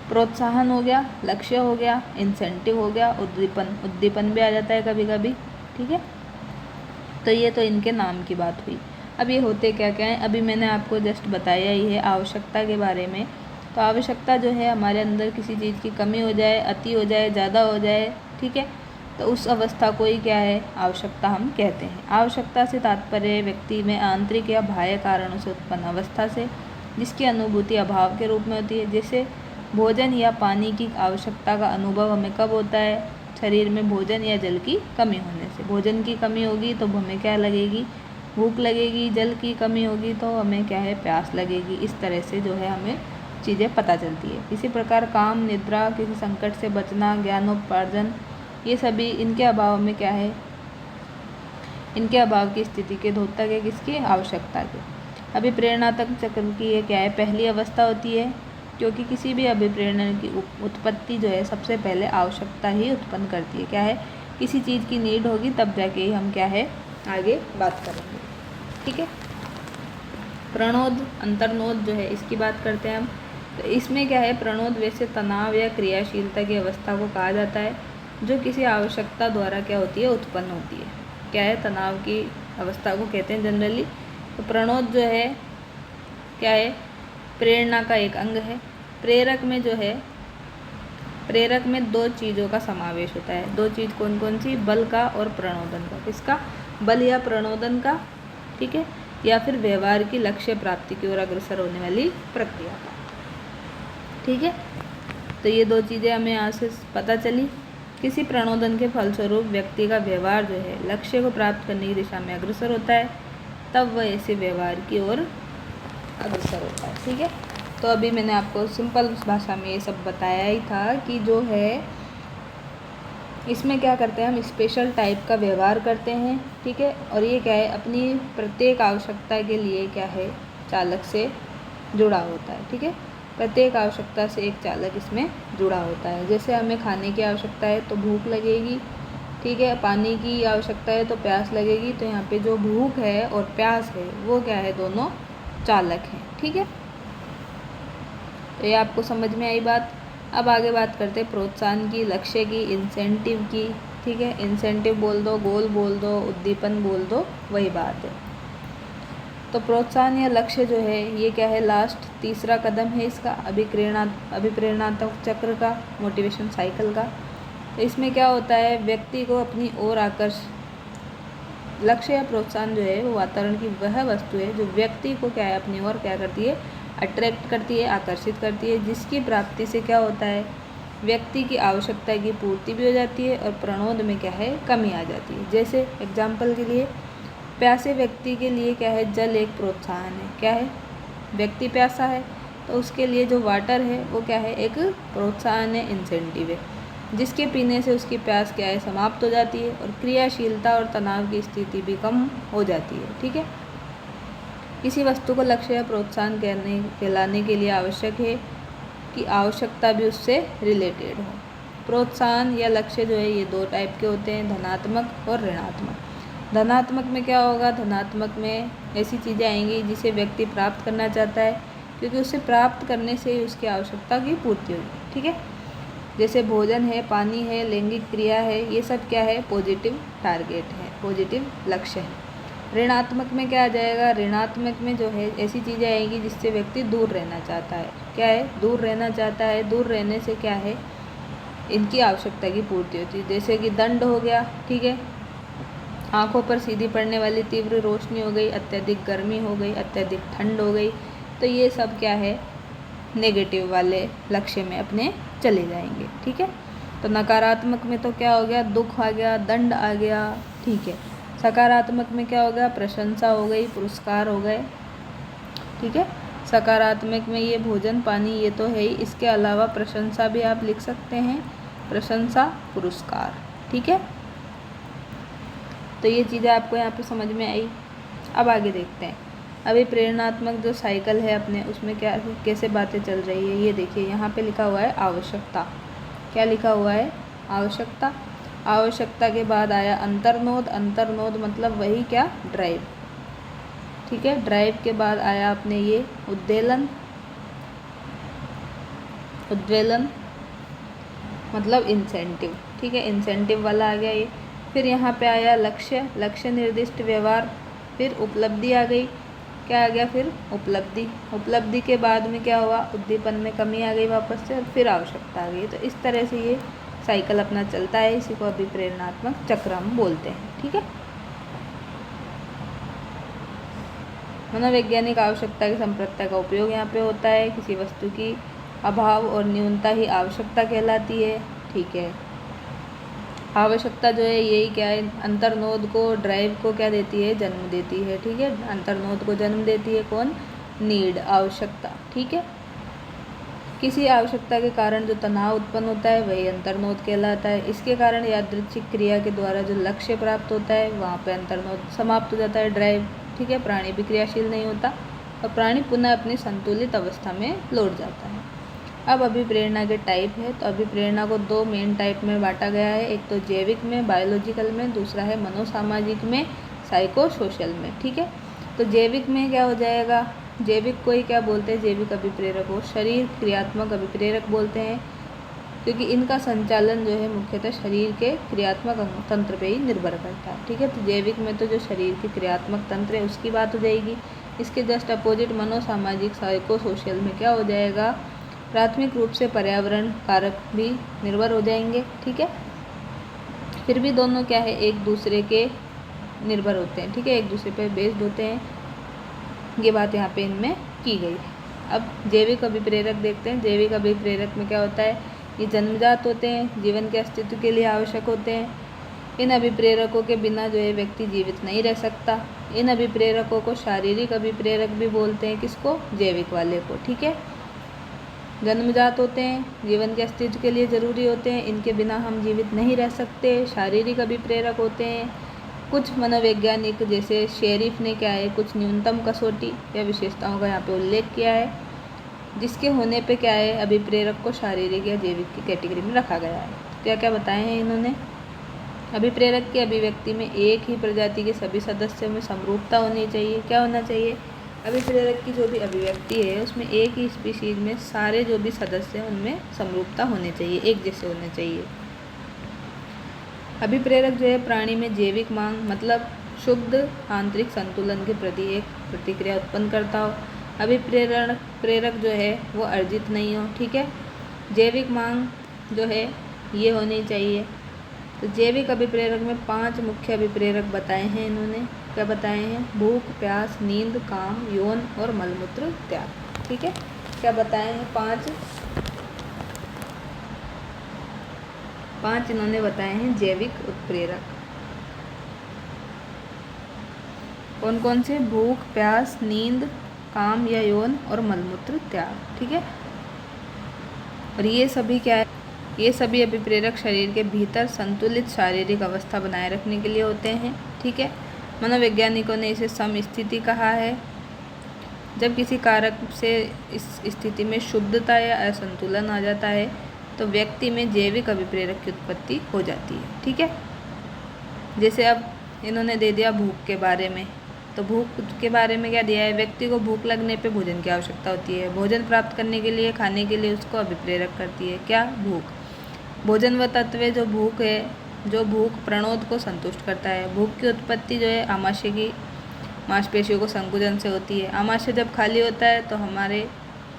A: प्रोत्साहन हो गया, लक्ष्य हो गया, इंसेंटिव हो गया, उद्दीपन भी आ जाता है कभी कभी। ठीक है, तो ये तो इनके नाम की बात हुई। अब ये होते क्या क्या हैं, अभी मैंने आपको जस्ट बताया ही है आवश्यकता के बारे में। तो आवश्यकता जो है, हमारे अंदर किसी चीज़ की कमी हो जाए, अति हो जाए, ज़्यादा हो जाए, ठीक है, तो उस अवस्था को ही क्या है, आवश्यकता हम कहते हैं। आवश्यकता से तात्पर्य व्यक्ति में आंतरिक या बाह्य कारणों से उत्पन्न अवस्था से, जिसकी अनुभूति अभाव के रूप में होती है। जैसे भोजन या पानी की आवश्यकता का अनुभव हमें कब होता है, शरीर में भोजन या जल की कमी होने से। भोजन की कमी होगी तो हमें क्या लगेगी, भूख लगेगी, जल की कमी होगी तो हमें क्या है, प्यास लगेगी। इस तरह से जो है हमें चीज़ें पता चलती है। इसी प्रकार काम, निद्रा, किसी संकट से बचना, ज्ञानोपार्जन, ये सभी इनके अभाव में क्या है, इनके अभाव की स्थिति के द्योतक है, किसकी, आवश्यकता के। अभिप्रेरणात्मक चक्र की ये क्या है, पहली अवस्था होती है, क्योंकि किसी भी अभिप्रेरणा की उत्पत्ति जो है सबसे पहले आवश्यकता ही उत्पन्न करती है। क्या है, किसी चीज़ की नीड होगी तब जाके ही हम क्या है, आगे बात करेंगे। ठीक है, प्रणोद, अंतर्नोद जो है इसकी बात करते हैं हम। तो इसमें क्या है, प्रणोद वैसे तनाव या क्रियाशीलता की अवस्था को कहा जाता है जो किसी आवश्यकता द्वारा क्या होती है, उत्पन्न होती है। क्या है, तनाव की अवस्था को कहते हैं जनरली। तो प्रणोद जो है क्या है, प्रेरणा का एक अंग है। प्रेरक में जो है, प्रेरक में 2 चीज़ों का समावेश होता है। 2 चीज़ कौन कौन सी, बल का और प्रणोदन का। किसका, बल या प्रणोदन का, ठीक है, या फिर व्यवहार की लक्ष्य प्राप्ति की ओर अग्रसर होने वाली प्रक्रिया का। ठीक है, तो ये 2 चीज़ें हमें यहाँ से पता चली। किसी प्रणोदन के फलस्वरूप व्यक्ति का व्यवहार जो है लक्ष्य को प्राप्त करने की दिशा में अग्रसर होता है, तब वह ऐसे व्यवहार की ओर अग्रसर होता है। ठीक है, तो अभी मैंने आपको सिंपल भाषा में ये सब बताया ही था कि जो है इसमें क्या करते हैं, हम स्पेशल टाइप का व्यवहार करते हैं। ठीक है, और ये क्या है, अपनी प्रत्येक आवश्यकता के लिए क्या है, चालक से जुड़ा होता है। ठीक है, प्रत्येक आवश्यकता से एक चालक इसमें जुड़ा होता है। जैसे हमें खाने की आवश्यकता है तो भूख लगेगी, ठीक है, पानी की आवश्यकता है तो प्यास लगेगी। तो यहाँ पे जो भूख है और प्यास है वो क्या है, दोनों चालक हैं। ठीक है, तो ये आपको समझ में आई बात। अब आगे बात करते हैं प्रोत्साहन की, लक्ष्य की, इंसेंटिव की। ठीक है, इंसेंटिव बोल दो, गोल बोल दो, उद्दीपन बोल दो, वही बात है। तो प्रोत्साहन या लक्ष्य जो है ये क्या है, लास्ट तीसरा कदम है इसका, अभिप्रेरणात्मक चक्र का, मोटिवेशन साइकिल का। तो इसमें क्या होता है, व्यक्ति को अपनी ओर लक्ष्य या प्रोत्साहन जो है वो वातावरण की वह वस्तु है जो व्यक्ति को क्या है, अपनी ओर क्या करती है, अट्रैक्ट करती है, आकर्षित करती है, जिसकी प्राप्ति से क्या होता है, व्यक्ति की आवश्यकता की पूर्ति भी हो जाती है और प्रणोद में क्या है, कमी आ जाती है। जैसे एग्जाम्पल के लिए, प्यासे व्यक्ति के लिए क्या है, जल एक प्रोत्साहन है। क्या है, व्यक्ति प्यासा है तो उसके लिए जो वाटर है वो क्या है, एक प्रोत्साहन है, इंसेंटिव है, जिसके पीने से उसकी प्यास क्या है, समाप्त हो जाती है और क्रियाशीलता और तनाव की स्थिति भी कम हो जाती है। ठीक है, किसी वस्तु को लक्ष्य या प्रोत्साहन कहलाने के लिए आवश्यक है कि आवश्यकता भी उससे रिलेटेड हो। प्रोत्साहन या लक्ष्य जो है ये 2 टाइप के होते हैं, धनात्मक और ऋणात्मक। धनात्मक में क्या होगा, धनात्मक में ऐसी चीज़ें आएंगी जिसे व्यक्ति प्राप्त करना चाहता है, क्योंकि उसे प्राप्त करने से ही उसकी आवश्यकता की पूर्ति होगी। ठीक है, जैसे भोजन है, पानी है, लैंगिक क्रिया है, ये सब क्या है, पॉजिटिव टारगेट है, पॉजिटिव लक्ष्य है। ऋणात्मक में क्या आ जाएगा, ऋणात्मक में जो है ऐसी चीज़ें आएंगी जिससे व्यक्ति दूर रहना चाहता है। क्या है, दूर रहना चाहता है, दूर रहने से क्या है, इनकी आवश्यकता की पूर्ति होती है। जैसे कि दंड हो गया, ठीक है, आँखों पर सीधी पड़ने वाली तीव्र रोशनी हो गई, अत्यधिक गर्मी हो गई, अत्यधिक ठंड हो गई, तो ये सब क्या है, नेगेटिव वाले लक्ष्य में अपने चले जाएंगे। ठीक है, तो नकारात्मक में तो क्या हो गया, दुख आ गया, दंड आ गया। ठीक है, सकारात्मक में क्या हो गया, प्रशंसा हो गई, पुरस्कार हो गए। ठीक है, सकारात्मक में ये भोजन पानी ये तो है ही, इसके अलावा प्रशंसा भी आप लिख सकते हैं, प्रशंसा पुरस्कार। ठीक है, तो ये चीज़ें आपको यहाँ पे समझ में आई। अब आगे देखते हैं। अभी प्रेरणात्मक जो साइकिल है अपने, उसमें क्या कैसे बातें चल रही है ये देखिए। यहाँ पे लिखा हुआ है आवश्यकता। क्या लिखा हुआ है? आवश्यकता। आवश्यकता के बाद आया अंतर्नोद। अंतर्नोद मतलब वही क्या? ड्राइव। ठीक है, ड्राइव के बाद आया अपने ये उद्वेलन। उद्वेलन मतलब इंसेंटिव। ठीक है, इंसेंटिव वाला आ गया ये। फिर यहाँ पे आया लक्ष्य। लक्ष्य निर्दिष्ट व्यवहार। फिर उपलब्धि आ गई। क्या आ गया? फिर उपलब्धि। उपलब्धि के बाद में क्या हुआ? उद्दीपन में कमी आ गई वापस से, और फिर आवश्यकता आ गई। तो इस तरह से ये साइकिल अपना चलता है। इसी को अभिप्रेरणात्मक चक्र हम बोलते हैं। ठीक है, मनोवैज्ञानिक आवश्यकता की संप्रदाय का उपयोग यहाँ पे होता है। किसी वस्तु की अभाव और न्यूनता ही आवश्यकता कहलाती है। ठीक है, आवश्यकता जो है यही क्या है? अंतर्नोद को, ड्राइव को क्या देती है? जन्म देती है। ठीक है, अंतर्नोद को जन्म देती है कौन? नीड, आवश्यकता। ठीक है, किसी आवश्यकता के कारण जो तनाव उत्पन्न होता है वही अंतर्नोद कहलाता है। इसके कारण यादृच्छिक क्रिया के द्वारा जो लक्ष्य प्राप्त होता है वहाँ पे अंतर्नोद समाप्त हो जाता है, ड्राइव। ठीक है, प्राणी भी क्रियाशील नहीं होता और प्राणी पुनः अपनी संतुलित अवस्था में लौट जाता है। अब अभिप्रेरणा के टाइप है, तो अभिप्रेरणा को दो मेन टाइप में बांटा गया है। एक तो जैविक में, बायोलॉजिकल में, दूसरा है मनोसामाजिक में, साइको सोशल में। ठीक है, तो जैविक में क्या हो जाएगा? जैविक को ही क्या बोलते हैं? जैविक अभिप्रेरक को शरीर क्रियात्मक अभिप्रेरक बोलते हैं, क्योंकि इनका संचालन जो है मुख्यतः शरीर के क्रियात्मक तंत्र पे ही निर्भर करता है। ठीक है, तो जैविक में तो जो शरीर के क्रियात्मक तंत्र है उसकी बात हो जाएगी। इसके जस्ट अपोजिट मनोसामाजिक साइको सोशल में क्या हो जाएगा? प्राथमिक रूप से पर्यावरण कारक भी निर्भर हो जाएंगे। ठीक है, फिर भी दोनों क्या है? एक दूसरे के निर्भर होते हैं। ठीक है, एक दूसरे पर बेस्ड होते हैं। ये बात यहाँ पे इनमें की गई है। अब जैविक अभिप्रेरक देखते हैं। जैविक अभिप्रेरक में क्या होता है? ये जन्मजात होते हैं, जीवन के अस्तित्व के लिए आवश्यक होते हैं। इन अभिप्रेरकों के बिना जो है व्यक्ति जीवित नहीं रह सकता। इन अभिप्रेरकों को शारीरिक अभिप्रेरक भी बोलते हैं। किसको? जैविक वाले को। ठीक है, जन्मजात होते हैं, जीवन के अस्तित्व के लिए ज़रूरी होते हैं, इनके बिना हम जीवित नहीं रह सकते। शारीरिक अभिप्रेरक होते हैं। कुछ मनोवैज्ञानिक जैसे शेरिफ ने क्या है? कुछ न्यूनतम कसौटी या विशेषताओं का यहाँ पे उल्लेख किया है, जिसके होने पे क्या है? अभिप्रेरक को शारीरिक या जैविक की कैटेगरी में रखा गया है। क्या क्या बताए हैं इन्होंने? अभिप्रेरक की अभिव्यक्ति में एक ही प्रजाति के सभी सदस्यों में समरूपता होनी चाहिए। क्या होना चाहिए? अभिप्रेरक की जो भी अभिव्यक्ति है उसमें एक ही स्पीशीज में सारे जो भी सदस्य हैं उनमें समरूपता होनी चाहिए, एक जैसे होने चाहिए। अभिप्रेरक जो है प्राणी में जैविक मांग मतलब शुद्ध आंतरिक संतुलन के प्रति एक प्रतिक्रिया उत्पन्न करता हो। प्रेरक जो है वो अर्जित नहीं हो। ठीक है, जैविक मांग जो है ये होनी चाहिए। तो जैविक अभिप्रेरक में 5 मुख्य अभिप्रेरक बताए हैं इन्होंने। क्या बताए हैं? भूख, प्यास, नींद, काम, यौन और मलमूत्र त्याग। ठीक है, क्या बताए हैं? 5 इन्होंने बताए हैं जैविक उत्प्रेरक। कौन कौन से? भूख, प्यास, नींद, काम या यौन और मलमूत्र त्याग। ठीक है, और ये सभी क्या है? ये सभी अभिप्रेरक शरीर के भीतर संतुलित शारीरिक अवस्था बनाए रखने के लिए होते हैं। ठीक है, मनोवैज्ञानिकों ने इसे समस्थिति कहा है। जब किसी कारक से इस स्थिति में शुद्धता या असंतुलन आ जाता है तो व्यक्ति में जैविक अभिप्रेरक की उत्पत्ति हो जाती है। ठीक है, जैसे अब इन्होंने दे दिया भूख के बारे में, तो भूख के बारे में क्या दिया है? व्यक्ति को भूख लगने पे भोजन की आवश्यकता होती है। भोजन प्राप्त करने के लिए, खाने के लिए उसको अभिप्रेरक करती है। क्या? भूख। भोजन व तत्व जो भूख है, जो भूख प्रणोद को संतुष्ट करता है। भूख की उत्पत्ति जो है आमाशय की मांसपेशियों को संकुचन से होती है। आमाशय जब खाली होता है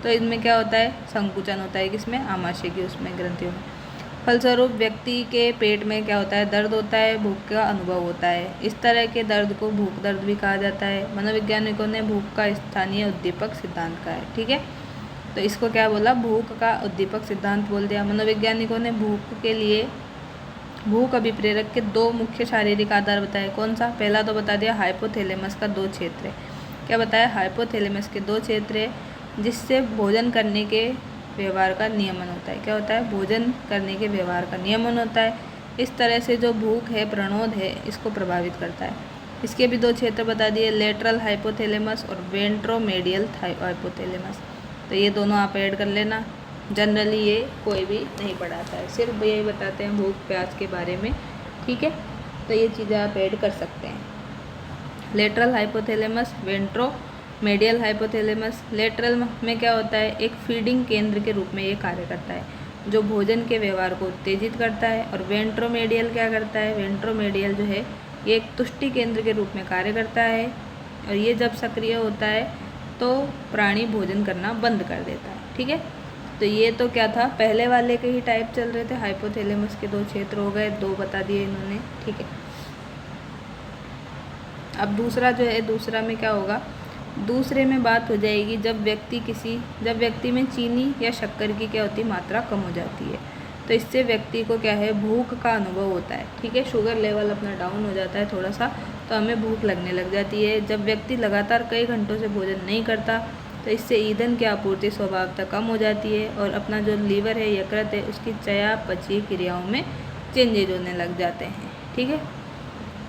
A: तो इनमें क्या होता है? संकुचन होता है। किसमें? आमाशय की उसमें ग्रंथियों में। फलस्वरूप व्यक्ति के पेट में क्या होता है? दर्द होता है, भूख का अनुभव होता है। इस तरह के दर्द को भूख दर्द भी कहा जाता है। मनोवैज्ञानिकों ने भूख का स्थानीय उद्दीपक सिद्धांत कहा है। ठीक है, तो इसको क्या बोला? भूख का उद्दीपक सिद्धांत बोल दिया। मनोवैज्ञानिकों ने भूख अभिप्रेरक के 2 मुख्य शारीरिक आधार बताए। कौन सा? पहला तो बता दिया हाइपोथैलेमस का 2 क्षेत्र है। क्या बताया? हाइपोथैलेमस के 2 क्षेत्र है जिससे भोजन करने के व्यवहार का नियमन होता है। क्या होता है? भोजन करने के व्यवहार का नियमन होता है। इस तरह से जो भूख है, प्रणोद है, इसको प्रभावित करता है। इसके भी 2 क्षेत्र बता दिए, लेटरल हाइपोथैलेमस और वेंट्रोमेडियल हाइपोथैलेमस। तो ये दोनों आप ऐड कर लेना। जनरली ये कोई भी नहीं पढ़ाता है, सिर्फ यही बताते हैं भूख प्यास के बारे में। ठीक है, तो ये चीज़ें आप ऐड कर सकते हैं। Lateral hypothalamus, ventromedial hypothalamus. Lateral में क्या होता है? एक फीडिंग केंद्र के रूप में ये कार्य करता है, जो भोजन के व्यवहार को उत्तेजित करता है। और वेंट्रोमेडियल क्या करता है? वेंट्रोमेडियल जो है ये एक तुष्टि केंद्र के रूप में कार्य करता है, और ये जब सक्रिय होता है तो प्राणी भोजन करना बंद कर देता है। ठीक है, तो ये तो क्या था? पहले वाले के ही टाइप चल रहे थे। हाइपोथैलेमस के 2 क्षेत्र हो गए, 2 बता दिए इन्होंने। ठीक है, अब दूसरा जो है, दूसरा में क्या होगा? दूसरे में बात हो जाएगी जब व्यक्ति में चीनी या शक्कर की क्या होती है? मात्रा कम हो जाती है। तो इससे व्यक्ति को क्या है? भूख का अनुभव होता है। ठीक है, शुगर लेवल अपना डाउन हो जाता है थोड़ा सा, तो हमें भूख लगने लग जाती है। जब व्यक्ति लगातार कई घंटों से भोजन नहीं करता, तो इससे ईंधन की आपूर्ति स्वभावतः कम हो जाती है, और अपना जो लीवर है, यकृत है, उसकी चयापचयी क्रियाओं में चेंजेज होने लग जाते हैं। ठीक है,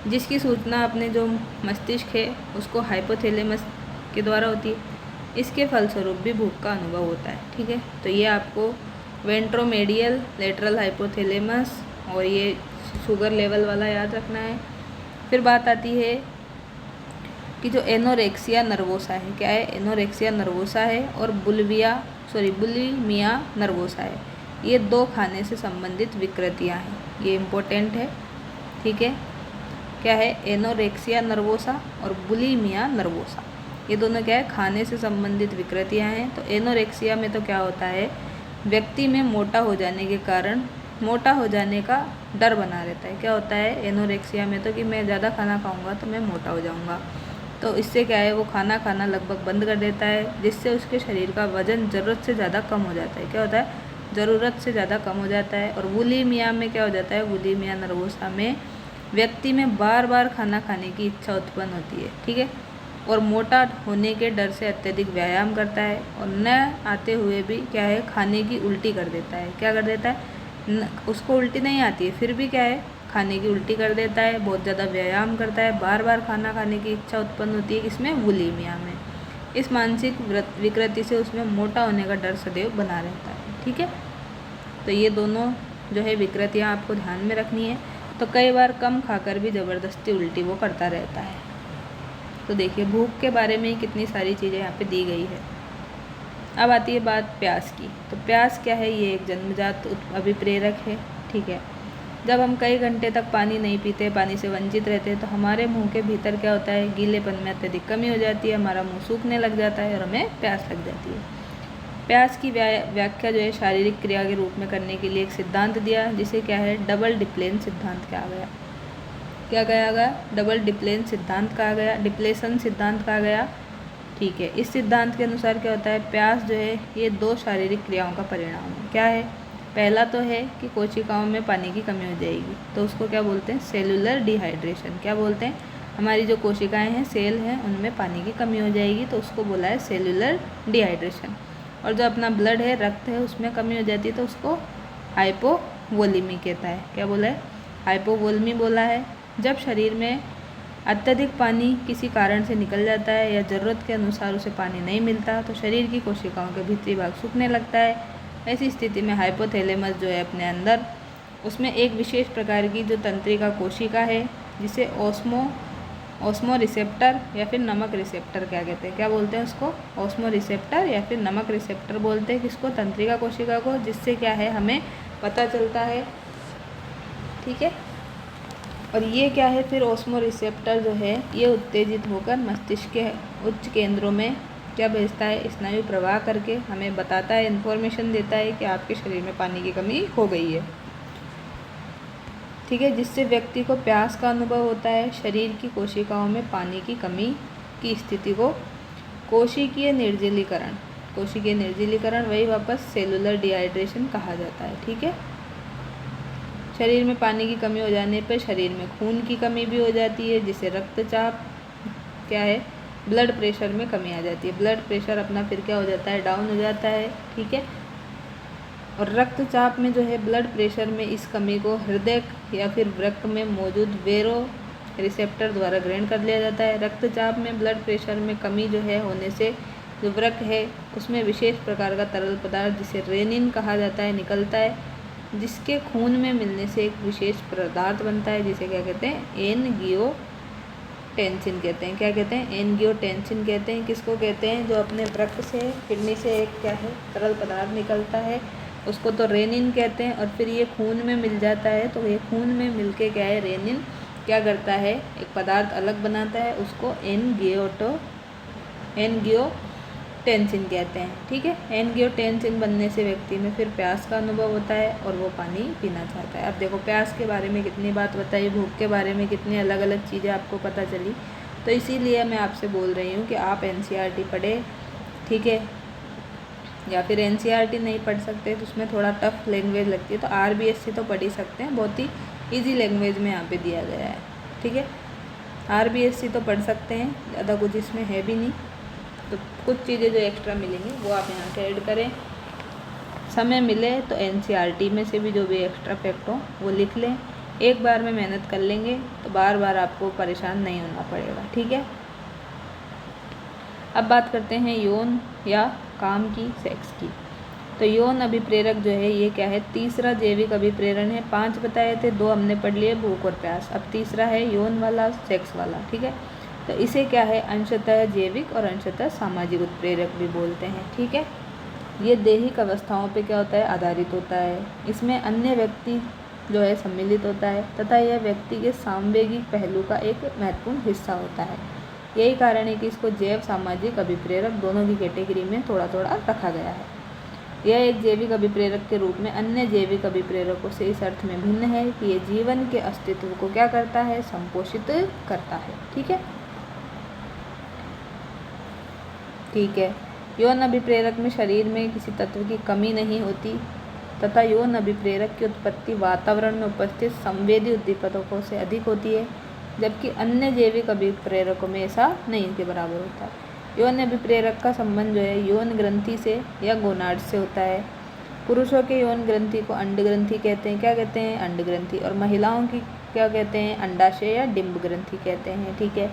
A: जिसकी सूचना अपने जो मस्तिष्क है उसको हाइपोथैलेमस के द्वारा होती है। इसके फलस्वरूप भी भूख का अनुभव होता है। ठीक है, तो ये आपको वेंट्रोमेडियल, लेटरल हाइपोथैलेमस और ये शुगर लेवल वाला याद रखना है। फिर बात आती है कि जो एनोरेक्सिया नर्वोसा है, क्या है? एनोरेक्सिया नर्वोसा है, और बुलिमिया नर्वोसा है। ये 2 खाने से संबंधित विकृतियाँ हैं, ये इम्पोर्टेंट है। ठीक है, क्या है? एनोरेक्सिया नर्वोसा और बुलिमिया नर्वोसा, ये दोनों क्या है? खाने से संबंधित विकृतियाँ हैं। तो एनोरेक्सिया में तो क्या होता है? व्यक्ति में मोटा हो जाने के कारण मोटा हो जाने का डर बना रहता है। क्या होता है एनोरेक्सिया में? तो कि मैं ज़्यादा खाना खाऊंगा तो मैं मोटा हो जाऊंगा। तो इससे क्या है? वो खाना खाना लगभग बंद कर देता है, जिससे उसके शरीर का वजन ज़रूरत से ज़्यादा कम हो जाता है। क्या होता है? ज़रूरत से ज़्यादा कम हो जाता है। और बुलिमिया में क्या हो जाता है? बुलिमिया नर्वोसा में व्यक्ति में बार बार खाना खाने की इच्छा उत्पन्न होती है। ठीक है, और मोटा होने के डर से अत्यधिक व्यायाम करता है, और न आते हुए भी क्या है? खाने की उल्टी कर देता है। क्या कर देता है? उसको उल्टी नहीं आती है, फिर भी क्या है? खाने की उल्टी कर देता है। बहुत ज़्यादा व्यायाम करता है, बार बार खाना खाने की इच्छा उत्पन्न होती है। इसमें बुलिमिया में इस मानसिक विकृति से उसमें मोटा होने का डर सदैव बना रहता है। ठीक है, तो ये दोनों जो है विकृतियाँ आपको ध्यान में रखनी है। तो कई बार कम खाकर भी ज़बरदस्ती उल्टी वो करता रहता है। तो देखिए भूख के बारे में कितनी सारी चीज़ें यहाँ पे दी गई है। अब आती है बात प्यास की। तो प्यास क्या है? ये एक जन्मजात अभिप्रेरक है। ठीक है, जब हम कई घंटे तक पानी नहीं पीते, पानी से वंचित रहते हैं, तो हमारे मुंह के भीतर क्या होता है? गीलेपन में अत्यधिक कमी हो जाती है, हमारा मुंह सूखने लग जाता है और हमें प्यास लग जाती है। प्यास की व्याख्या जो है शारीरिक क्रिया के रूप में करने के लिए एक सिद्धांत दिया, जिसे क्या है? डबल डिप्लेन सिद्धांत कहा गया। क्या कहा गया? डबल डिप्लेन सिद्धांत कहा गया, डिप्लेशन सिद्धांत कहा गया। ठीक है, इस सिद्धांत के अनुसार क्या होता है? प्यास जो है ये 2 शारीरिक क्रियाओं का परिणाम है। क्या है? पहला तो है कि कोशिकाओं में पानी की कमी हो जाएगी, तो उसको क्या बोलते हैं? Cellular dehydration. क्या बोलते हैं? हमारी जो कोशिकाएं हैं, सेल हैं, उनमें पानी की कमी हो जाएगी, तो उसको बोला है सेलुलर डिहाइड्रेशन। और जो अपना ब्लड है, रक्त है, उसमें कमी हो जाती है, तो उसको हाइपोवोलेमी कहता है। क्या बोला है? हाइपोवोलेमी बोला है। जब शरीर में अत्यधिक पानी किसी कारण से निकल जाता है या ज़रूरत के अनुसार उसे पानी नहीं मिलता, तो शरीर की कोशिकाओं के भीतरी भाग सूखने लगता है। ऐसी स्थिति में हाइपोथैलेमस जो है अपने अंदर, उसमें एक विशेष प्रकार की जो तंत्रिका कोशिका है, जिसे ऑस्मो रिसेप्टर या फिर नमक रिसेप्टर क्या कहते हैं? क्या बोलते हैं उसको? ऑस्मो रिसेप्टर या फिर नमक रिसेप्टर बोलते हैं। किसको? तंत्रिका कोशिका को, जिससे क्या है? हमें पता चलता है। ठीक है, और ये क्या है? फिर ऑस्मो रिसेप्टर जो है ये उत्तेजित होकर मस्तिष्क के उच्च केंद्रों में क्या भेजता है? स्नायु प्रवाह करके हमें बताता है, इन्फॉर्मेशन देता है कि आपके शरीर में पानी की कमी हो गई है। ठीक है, जिससे व्यक्ति को प्यास का अनुभव होता है। शरीर की कोशिकाओं में पानी की कमी की स्थिति को कोशिकीय निर्जलीकरण वही वापस सेलुलर डिहाइड्रेशन कहा जाता है। ठीक है, शरीर में पानी की कमी हो जाने पर शरीर में खून की कमी भी हो जाती है, जिससे रक्तचाप क्या है? ब्लड प्रेशर में कमी आ जाती है। ब्लड प्रेशर अपना फिर क्या हो जाता है, डाउन हो जाता है, ठीक है। और रक्तचाप में जो है ब्लड प्रेशर में इस कमी को हृदय या फिर वृक्क में मौजूद वेरो रिसेप्टर द्वारा ग्रहण कर लिया जाता है। रक्तचाप में ब्लड प्रेशर में कमी जो है होने से जो वृक्क है उसमें विशेष प्रकार का तरल पदार्थ जिसे रेनिन कहा जाता है निकलता है, जिसके खून में मिलने से एक विशेष पदार्थ बनता है जिसे क्या कहते हैं, एनजियोटेंसिन कहते हैं। क्या कहते हैं, एनजियोटेंसिन कहते हैं। किसको कहते हैं, जो अपने वृक्क से किडनी से एक क्या है तरल पदार्थ निकलता है, उसको तो रेनिन कहते हैं। और फिर ये खून में मिल जाता है, तो ये खून में मिलके क्या है, रेनिन क्या करता है, एक पदार्थ अलग बनाता है, उसको एनजियोटेंसिन कहते हैं, ठीक है। एनजियोटेंसिन बनने से व्यक्ति में फिर प्यास का अनुभव होता है और वो पानी पीना चाहता है। अब देखो प्यास के बारे में कितनी बात बताई, भूख के बारे में कितनी अलग अलग चीज़ें आपको पता चली। तो इसीलिए मैं आपसे बोल रही हूँ कि आप एनसीईआरटी पढ़े, ठीक है। या फिर एनसीईआरटी नहीं पढ़ सकते तो उसमें थोड़ा टफ लैंग्वेज लगती है, तो आरबीएससी तो पढ़ ही सकते हैं, बहुत ही इजी लैंग्वेज में यहाँ पे दिया गया है, ठीक है। आरबीएससी तो पढ़ सकते हैं, ज़्यादा कुछ इसमें है भी नहीं। तो कुछ चीज़ें जो एक्स्ट्रा मिलेंगी वो आप यहाँ से ऐड करें। समय मिले तो एनसीईआरटी में से भी जो भी एक्स्ट्रा फैक्ट हो वो लिख लें। एक बार में मेहनत कर लेंगे तो बार बार आपको परेशान नहीं होना पड़ेगा, ठीक है। अब बात करते हैं यौन या काम की, सेक्स की। तो यौन अभिप्रेरक जो है ये क्या है, तीसरा जैविक अभिप्रेरण है। 5 बताए थे, 2 हमने पढ़ लिए, भूख और प्यास। अब तीसरा है यौन वाला, सेक्स वाला, ठीक है। तो इसे क्या है, अंशतः जैविक और अंशतः सामाजिक उत्प्रेरक भी बोलते हैं, ठीक है। ये दैहिक अवस्थाओं पे क्या होता है, आधारित होता है। इसमें अन्य व्यक्ति जो है सम्मिलित होता है तथा यह व्यक्ति के सांवेगिक पहलू का एक महत्वपूर्ण हिस्सा होता है। यही कारण है कि इसको जैव सामाजिक अभिप्रेरक दोनों की कैटेगरी में थोड़ा थोड़ा रखा गया है। यह एक जैविक अभिप्रेरक के रूप में अन्य जैविक अभिप्रेरकों से इस अर्थ में भिन्न है कि ये जीवन के अस्तित्व को क्या करता है, संपोषित करता है, ठीक है। ठीक है, यौन अभिप्रेरक में शरीर में किसी तत्व की कमी नहीं होती तथा यौन अभिप्रेरक की उत्पत्ति वातावरण में उपस्थित संवेदी उद्दीपकों से अधिक होती है, जबकि अन्य जैविक अभिप्रेरकों में ऐसा नहीं के बराबर होता है। यौन अभिप्रेरक का संबंध जो है यौन ग्रंथि से या गोनाड से होता है। पुरुषों के यौन ग्रंथि को अंड ग्रंथि कहते हैं, क्या कहते हैं, अंड ग्रंथि। और महिलाओं की क्या कहते हैं, अंडाशय या डिंब ग्रंथि कहते हैं, ठीक है।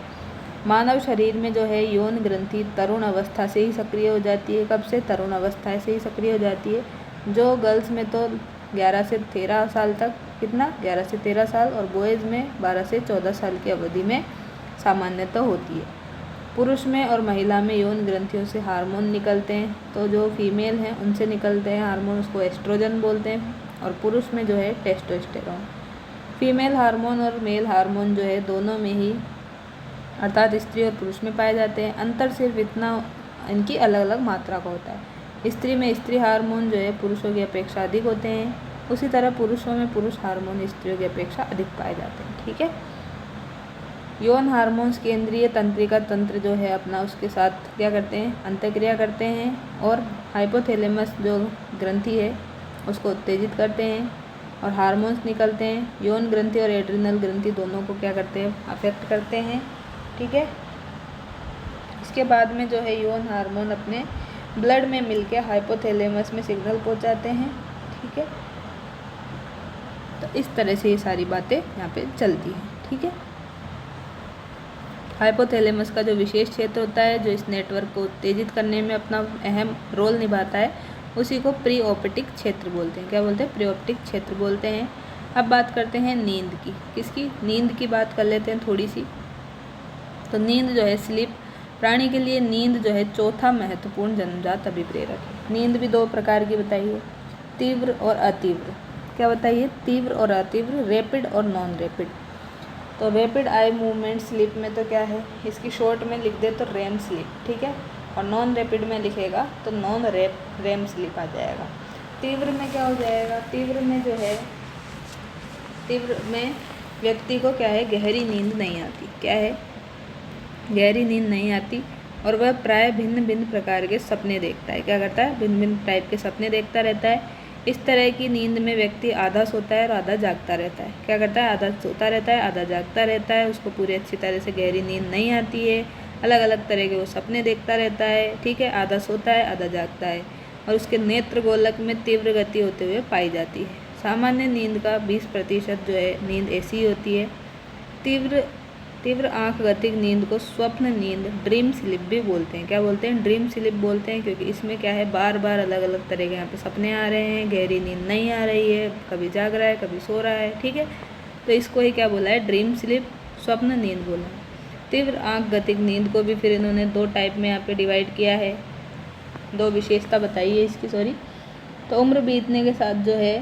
A: मानव शरीर में जो है यौन ग्रंथि तरुण अवस्था से ही सक्रिय हो जाती है। कब से, तरुण अवस्था से ही सक्रिय हो जाती है। जो गर्ल्स में तो 11 से 13 साल तक, कितना, 11 से 13 साल, और बॉयज़ में 12 से 14 साल की अवधि में सामान्यतः होती है। पुरुष में और महिला में यौन ग्रंथियों से हार्मोन निकलते हैं। तो जो फीमेल हैं उनसे निकलते हैं हार्मोन, उसको एस्ट्रोजन बोलते हैं, और पुरुष में जो है टेस्टोस्टेरोन। फीमेल हार्मोन और मेल हार्मोन जो है दोनों में ही, अर्थात स्त्री और पुरुष में पाए जाते हैं। अंतर सिर्फ इतना इनकी अलग अलग मात्रा का होता है। स्त्री में स्त्री हार्मोन जो है पुरुषों की अपेक्षा अधिक होते हैं, उसी तरह पुरुषों में पुरुष हार्मोन स्त्रियों की अपेक्षा अधिक पाए जाते हैं, ठीक है। यौन हार्मोन्स केंद्रीय तंत्रिका तंत्र जो है अपना, उसके साथ क्या करते हैं, अंतःक्रिया करते हैं, और हाइपोथैलेमस जो ग्रंथि है उसको उत्तेजित करते हैं और हार्मोन्स निकलते हैं। यौन ग्रंथि और एड्रिनल ग्रंथि दोनों को क्या करते हैं, अफेक्ट करते हैं, ठीक है। इसके बाद में जो है यौन हार्मोन अपने ब्लड में मिलके हाइपोथैलेमस में सिग्नल पहुंचाते हैं, ठीक है। तो इस तरह से ये सारी बातें यहाँ पे चलती हैं, ठीक है। हाइपोथैलेमस का जो विशेष क्षेत्र होता है जो इस नेटवर्क को उत्तेजित करने में अपना अहम रोल निभाता है, उसी को प्री ऑप्टिक क्षेत्र बोलते हैं। क्या बोलते हैं, प्री ऑप्टिक क्षेत्र बोलते हैं। अब बात करते हैं नींद की। किसकी, नींद की बात कर लेते हैं थोड़ी सी। तो नींद जो है, स्लीप, प्राणी के लिए नींद जो है चौथा महत्वपूर्ण जन्मजात अभिप्रेरक है। नींद भी 2 प्रकार की बताइए, तीव्र और अतीव्र। क्या बताइए, तीव्र और अतीव्र, रैपिड और नॉन रैपिड। तो रैपिड आई मूवमेंट स्लीप में तो क्या है, इसकी शॉर्ट में लिख दे तो रैम स्लीप, ठीक है। और नॉन रैपिड में लिखेगा तो नॉन रैम स्लीप आ जाएगा। तीव्र में क्या हो जाएगा, तीव्र में जो है, तीव्र में व्यक्ति को क्या है, गहरी नींद नहीं आती। क्या है, गहरी नींद नहीं आती, और वह प्राय भिन्न भिन्न प्रकार के सपने देखता है। क्या करता है, भिन्न भिन्न टाइप के सपने देखता रहता है। इस तरह की नींद में व्यक्ति आधा सोता है और आधा जागता रहता है। क्या करता है, आधा सोता रहता है, आधा जागता रहता है। उसको पूरी अच्छी तरह से गहरी नींद नहीं आती है। अलग अलग तरह के वो सपने देखता रहता है, ठीक है। आधा सोता है, आधा जागता है, और उसके नेत्र गोलक में तीव्र गति होते हुए पाई जाती है। सामान्य नींद का 20% जो है नींद ऐसी होती है। तीव्र आँख गतिक नींद को स्वप्न नींद, ड्रीम स्लीप भी बोलते हैं। क्या बोलते हैं? ड्रीम स्लीप बोलते हैं, क्योंकि इसमें क्या है, बार बार अलग अलग तरह के यहाँ पे सपने आ रहे हैं, गहरी नींद नहीं आ रही है, कभी जाग रहा है, कभी सो रहा है, ठीक है। तो इसको ही क्या बोला है? ड्रीम स्लीप, स्वप्न नींद बोला है। तीव्र आँख गतिक नींद को भी फिर इन्होंने 2 टाइप में यहाँ पे डिवाइड किया है, 2 विशेषता बताई है इसकी, सॉरी। तो उम्र बीतने के साथ जो है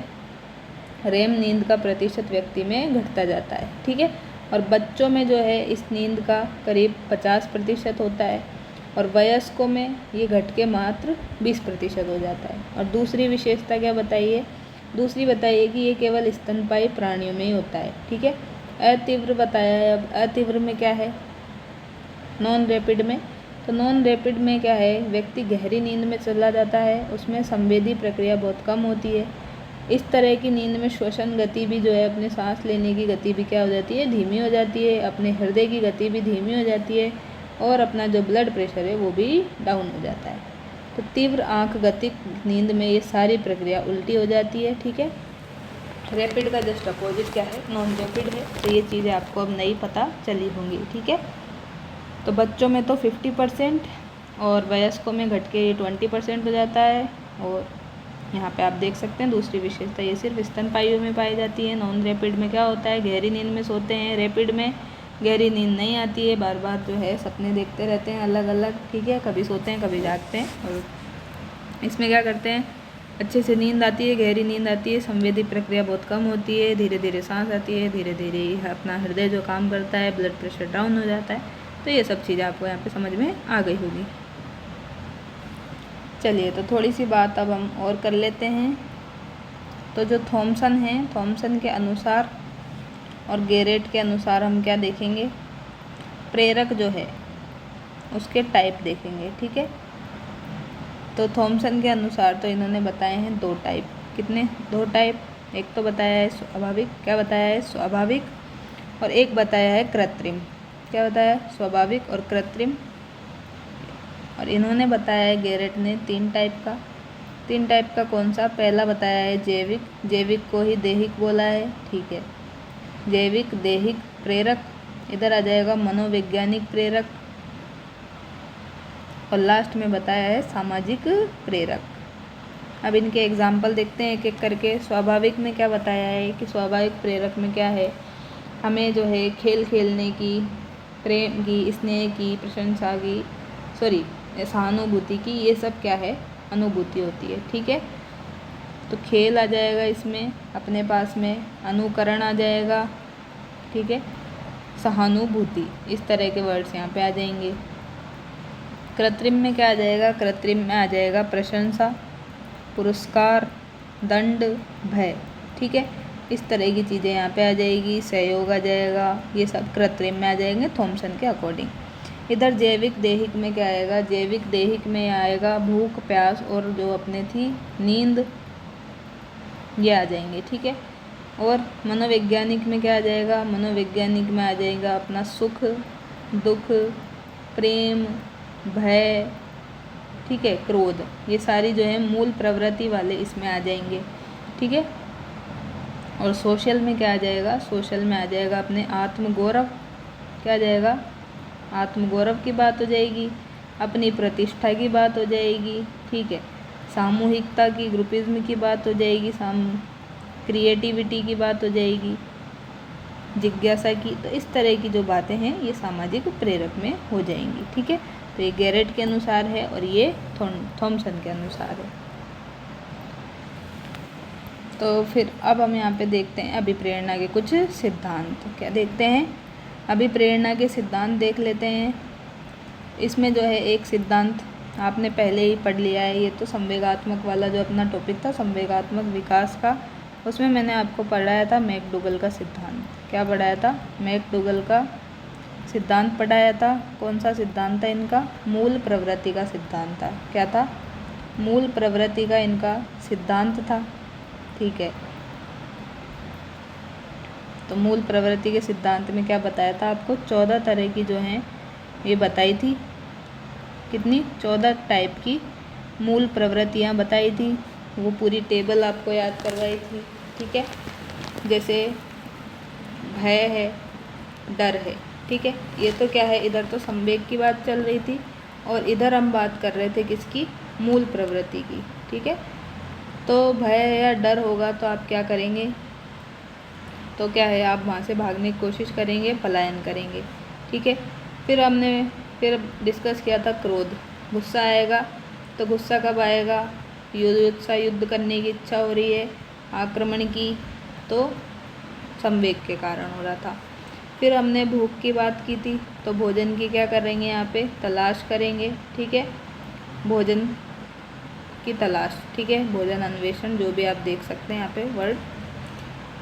A: रेम नींद का प्रतिशत व्यक्ति में घटता जाता है, ठीक है। और बच्चों में जो है इस नींद का करीब 50% होता है, और वयस्कों में ये घट के मात्र 20% हो जाता है। और दूसरी विशेषता क्या बताइए? दूसरी बताइए कि ये केवल स्तनपायी प्राणियों में ही होता है, ठीक है। अतीव्र बताया है। अब अतीव्र में क्या है? नॉन रैपिड में। तो नॉन रैपिड में क्या है? व्यक्ति गहरी नींद में चला जाता है, उसमें संवेदी प्रक्रिया बहुत कम होती है। इस तरह की नींद में श्वसन गति भी जो है, अपने सांस लेने की गति भी क्या हो जाती है? धीमी हो जाती है, अपने हृदय की गति भी धीमी हो जाती है, और अपना जो ब्लड प्रेशर है वो भी डाउन हो जाता है। तो तीव्र आँख गतिक नींद में ये सारी प्रक्रिया उल्टी हो जाती है, ठीक है। रैपिड का जस्ट अपोजिट क्या है? नॉन रैपिड है। तो ये चीज़ें आपको अब नई पता चली होंगी, ठीक है। तो बच्चों में तो 50% और वयस्कों में घट के 20% हो जाता है। और यहाँ पे आप देख सकते हैं दूसरी विशेषता, ये सिर्फ स्तनपायियों में पाई जाती है। नॉन रैपिड में क्या होता है? गहरी नींद में सोते हैं। रैपिड में गहरी नींद नहीं आती है, बार बार जो है सपने देखते रहते हैं अलग अलग, ठीक है। कभी सोते हैं, कभी जागते हैं। और इसमें क्या करते हैं? अच्छे से नींद आती है, गहरी नींद आती है, संवेदी प्रक्रिया बहुत कम होती है, धीरे धीरे सांस आती है, धीरे धीरे अपना हृदय जो काम करता है, ब्लड प्रेशर डाउन हो जाता है। तो ये सब चीज़ें आपको यहाँ पे समझ में आ गई होगी। चलिए, तो थोड़ी सी बात अब हम और कर लेते हैं। तो जो थॉमसन है, थॉमसन के अनुसार और गेरेट के अनुसार हम क्या देखेंगे? प्रेरक जो है उसके टाइप देखेंगे, ठीक है। तो थॉमसन के अनुसार तो इन्होंने बताए हैं 2 टाइप। कितने? 2 टाइप। एक तो बताया है स्वाभाविक, क्या बताया है? स्वाभाविक। और एक बताया है कृत्रिम। क्या बताया? स्वाभाविक और कृत्रिम। और इन्होंने बताया है गेरेट ने 3 टाइप का। 3 टाइप का कौन सा? पहला बताया है जैविक, जैविक को ही दैहिक बोला है, ठीक है। जैविक, दैहिक प्रेरक, इधर आ जाएगा मनोवैज्ञानिक प्रेरक, और लास्ट में बताया है सामाजिक प्रेरक। अब इनके एग्जाम्पल देखते हैं एक एक करके। स्वाभाविक में क्या बताया है कि स्वाभाविक प्रेरक में क्या है? हमें जो है खेल खेलने की, प्रेम की, स्नेह की, प्रशंसा की, सॉरी सहानुभूति की, ये सब क्या है? अनुभूति होती है, ठीक है। तो खेल आ जाएगा इसमें अपने पास में, अनुकरण आ जाएगा, ठीक है, सहानुभूति, इस तरह के वर्ड्स यहाँ पे आ जाएंगे। कृत्रिम में क्या आ जाएगा? कृत्रिम में आ जाएगा प्रशंसा, पुरस्कार, दंड, भय, ठीक है। इस तरह की चीज़ें यहाँ पे आ जाएगी। सहयोग आ जाएगा, ये सब कृत्रिम में आ जाएंगे थॉमसन के अकॉर्डिंग। इधर जैविक दैहिक में क्या आएगा? जैविक दैहिक में आएगा भूख, प्यास और जो अपने थी नींद, ये आ जाएंगे, ठीक है। और मनोवैज्ञानिक में क्या आ जाएगा? मनोवैज्ञानिक में आ जाएगा अपना सुख, दुख, प्रेम, भय, ठीक है, क्रोध, ये सारी जो है मूल प्रवृत्ति वाले इसमें आ जाएंगे, ठीक है। और सोशल में क्या आ जाएगा? सोशल में आ जाएगा अपने आत्मगौरव, क्या आ जाएगा? आत्मगौरव की बात हो जाएगी, अपनी प्रतिष्ठा की बात हो जाएगी, ठीक है। सामूहिकता की, ग्रुपिज्म की बात हो जाएगी, क्रिएटिविटी की बात हो जाएगी, जिज्ञासा की। तो इस तरह की जो बातें हैं ये सामाजिक प्रेरक में हो जाएंगी, ठीक है। तो ये गेरेट के अनुसार है और ये थॉमसन के अनुसार है। तो फिर अब हम यहाँ पे देखते हैं अभिप्रेरणा के कुछ सिद्धांत। क्या देखते हैं? अभिप्रेरणा के सिद्धांत देख लेते हैं। इसमें जो है एक सिद्धांत आपने पहले ही पढ़ लिया है, ये तो संवेगात्मक वाला जो अपना टॉपिक था संवेगात्मक विकास का, उसमें मैंने आपको पढ़ाया था मैकडूगल का सिद्धांत। क्या पढ़ाया था? मैकडूगल का सिद्धांत पढ़ाया था। कौन सा सिद्धांत था इनका? मूल प्रवृत्ति का सिद्धांत था। क्या था? मूल प्रवृत्ति का इनका सिद्धांत था, ठीक है। तो मूल प्रवृत्ति के सिद्धांत में क्या बताया था आपको? 14 तरह की जो हैं ये बताई थी। कितनी? 14 टाइप की मूल प्रवृत्तियाँ बताई थी, वो पूरी टेबल आपको याद करवाई थी। ठीक है, जैसे भय है, डर है। ठीक है, ये तो क्या है, इधर तो संवेग की बात चल रही थी और इधर हम बात कर रहे थे किसकी? मूल प्रवृत्ति की। ठीक है, तो भय या डर होगा तो आप क्या करेंगे? तो क्या है, आप वहाँ से भागने की कोशिश करेंगे, पलायन करेंगे। ठीक है, फिर डिस्कस किया था क्रोध, गुस्सा आएगा। तो गुस्सा कब आएगा? युद्ध करने की इच्छा हो रही है, आक्रमण की, तो संवेग के कारण हो रहा था। फिर हमने भूख की बात की थी, तो भोजन की क्या करेंगे? यहाँ पे तलाश करेंगे। ठीक है, भोजन की तलाश। ठीक है, भोजन अन्वेषण, जो भी आप देख सकते हैं यहाँ पे वर्ड,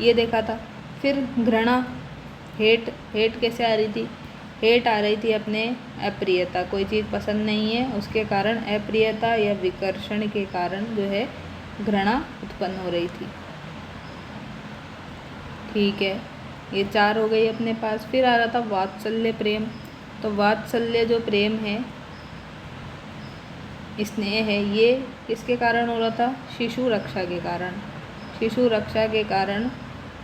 A: ये देखा था। फिर घृणा, हेट कैसे आ रही थी? हेट आ रही थी अपने अप्रियता, कोई चीज़ पसंद नहीं है उसके कारण, अप्रियता या विकर्षण के कारण जो है घृणा उत्पन्न हो रही थी। ठीक है, ये 4 हो गई अपने पास। फिर आ रहा था वात्सल्य प्रेम। तो वात्सल्य जो प्रेम है, स्नेह है, ये किसके कारण हो रहा था? शिशु रक्षा के कारण। शिशु रक्षा के कारण,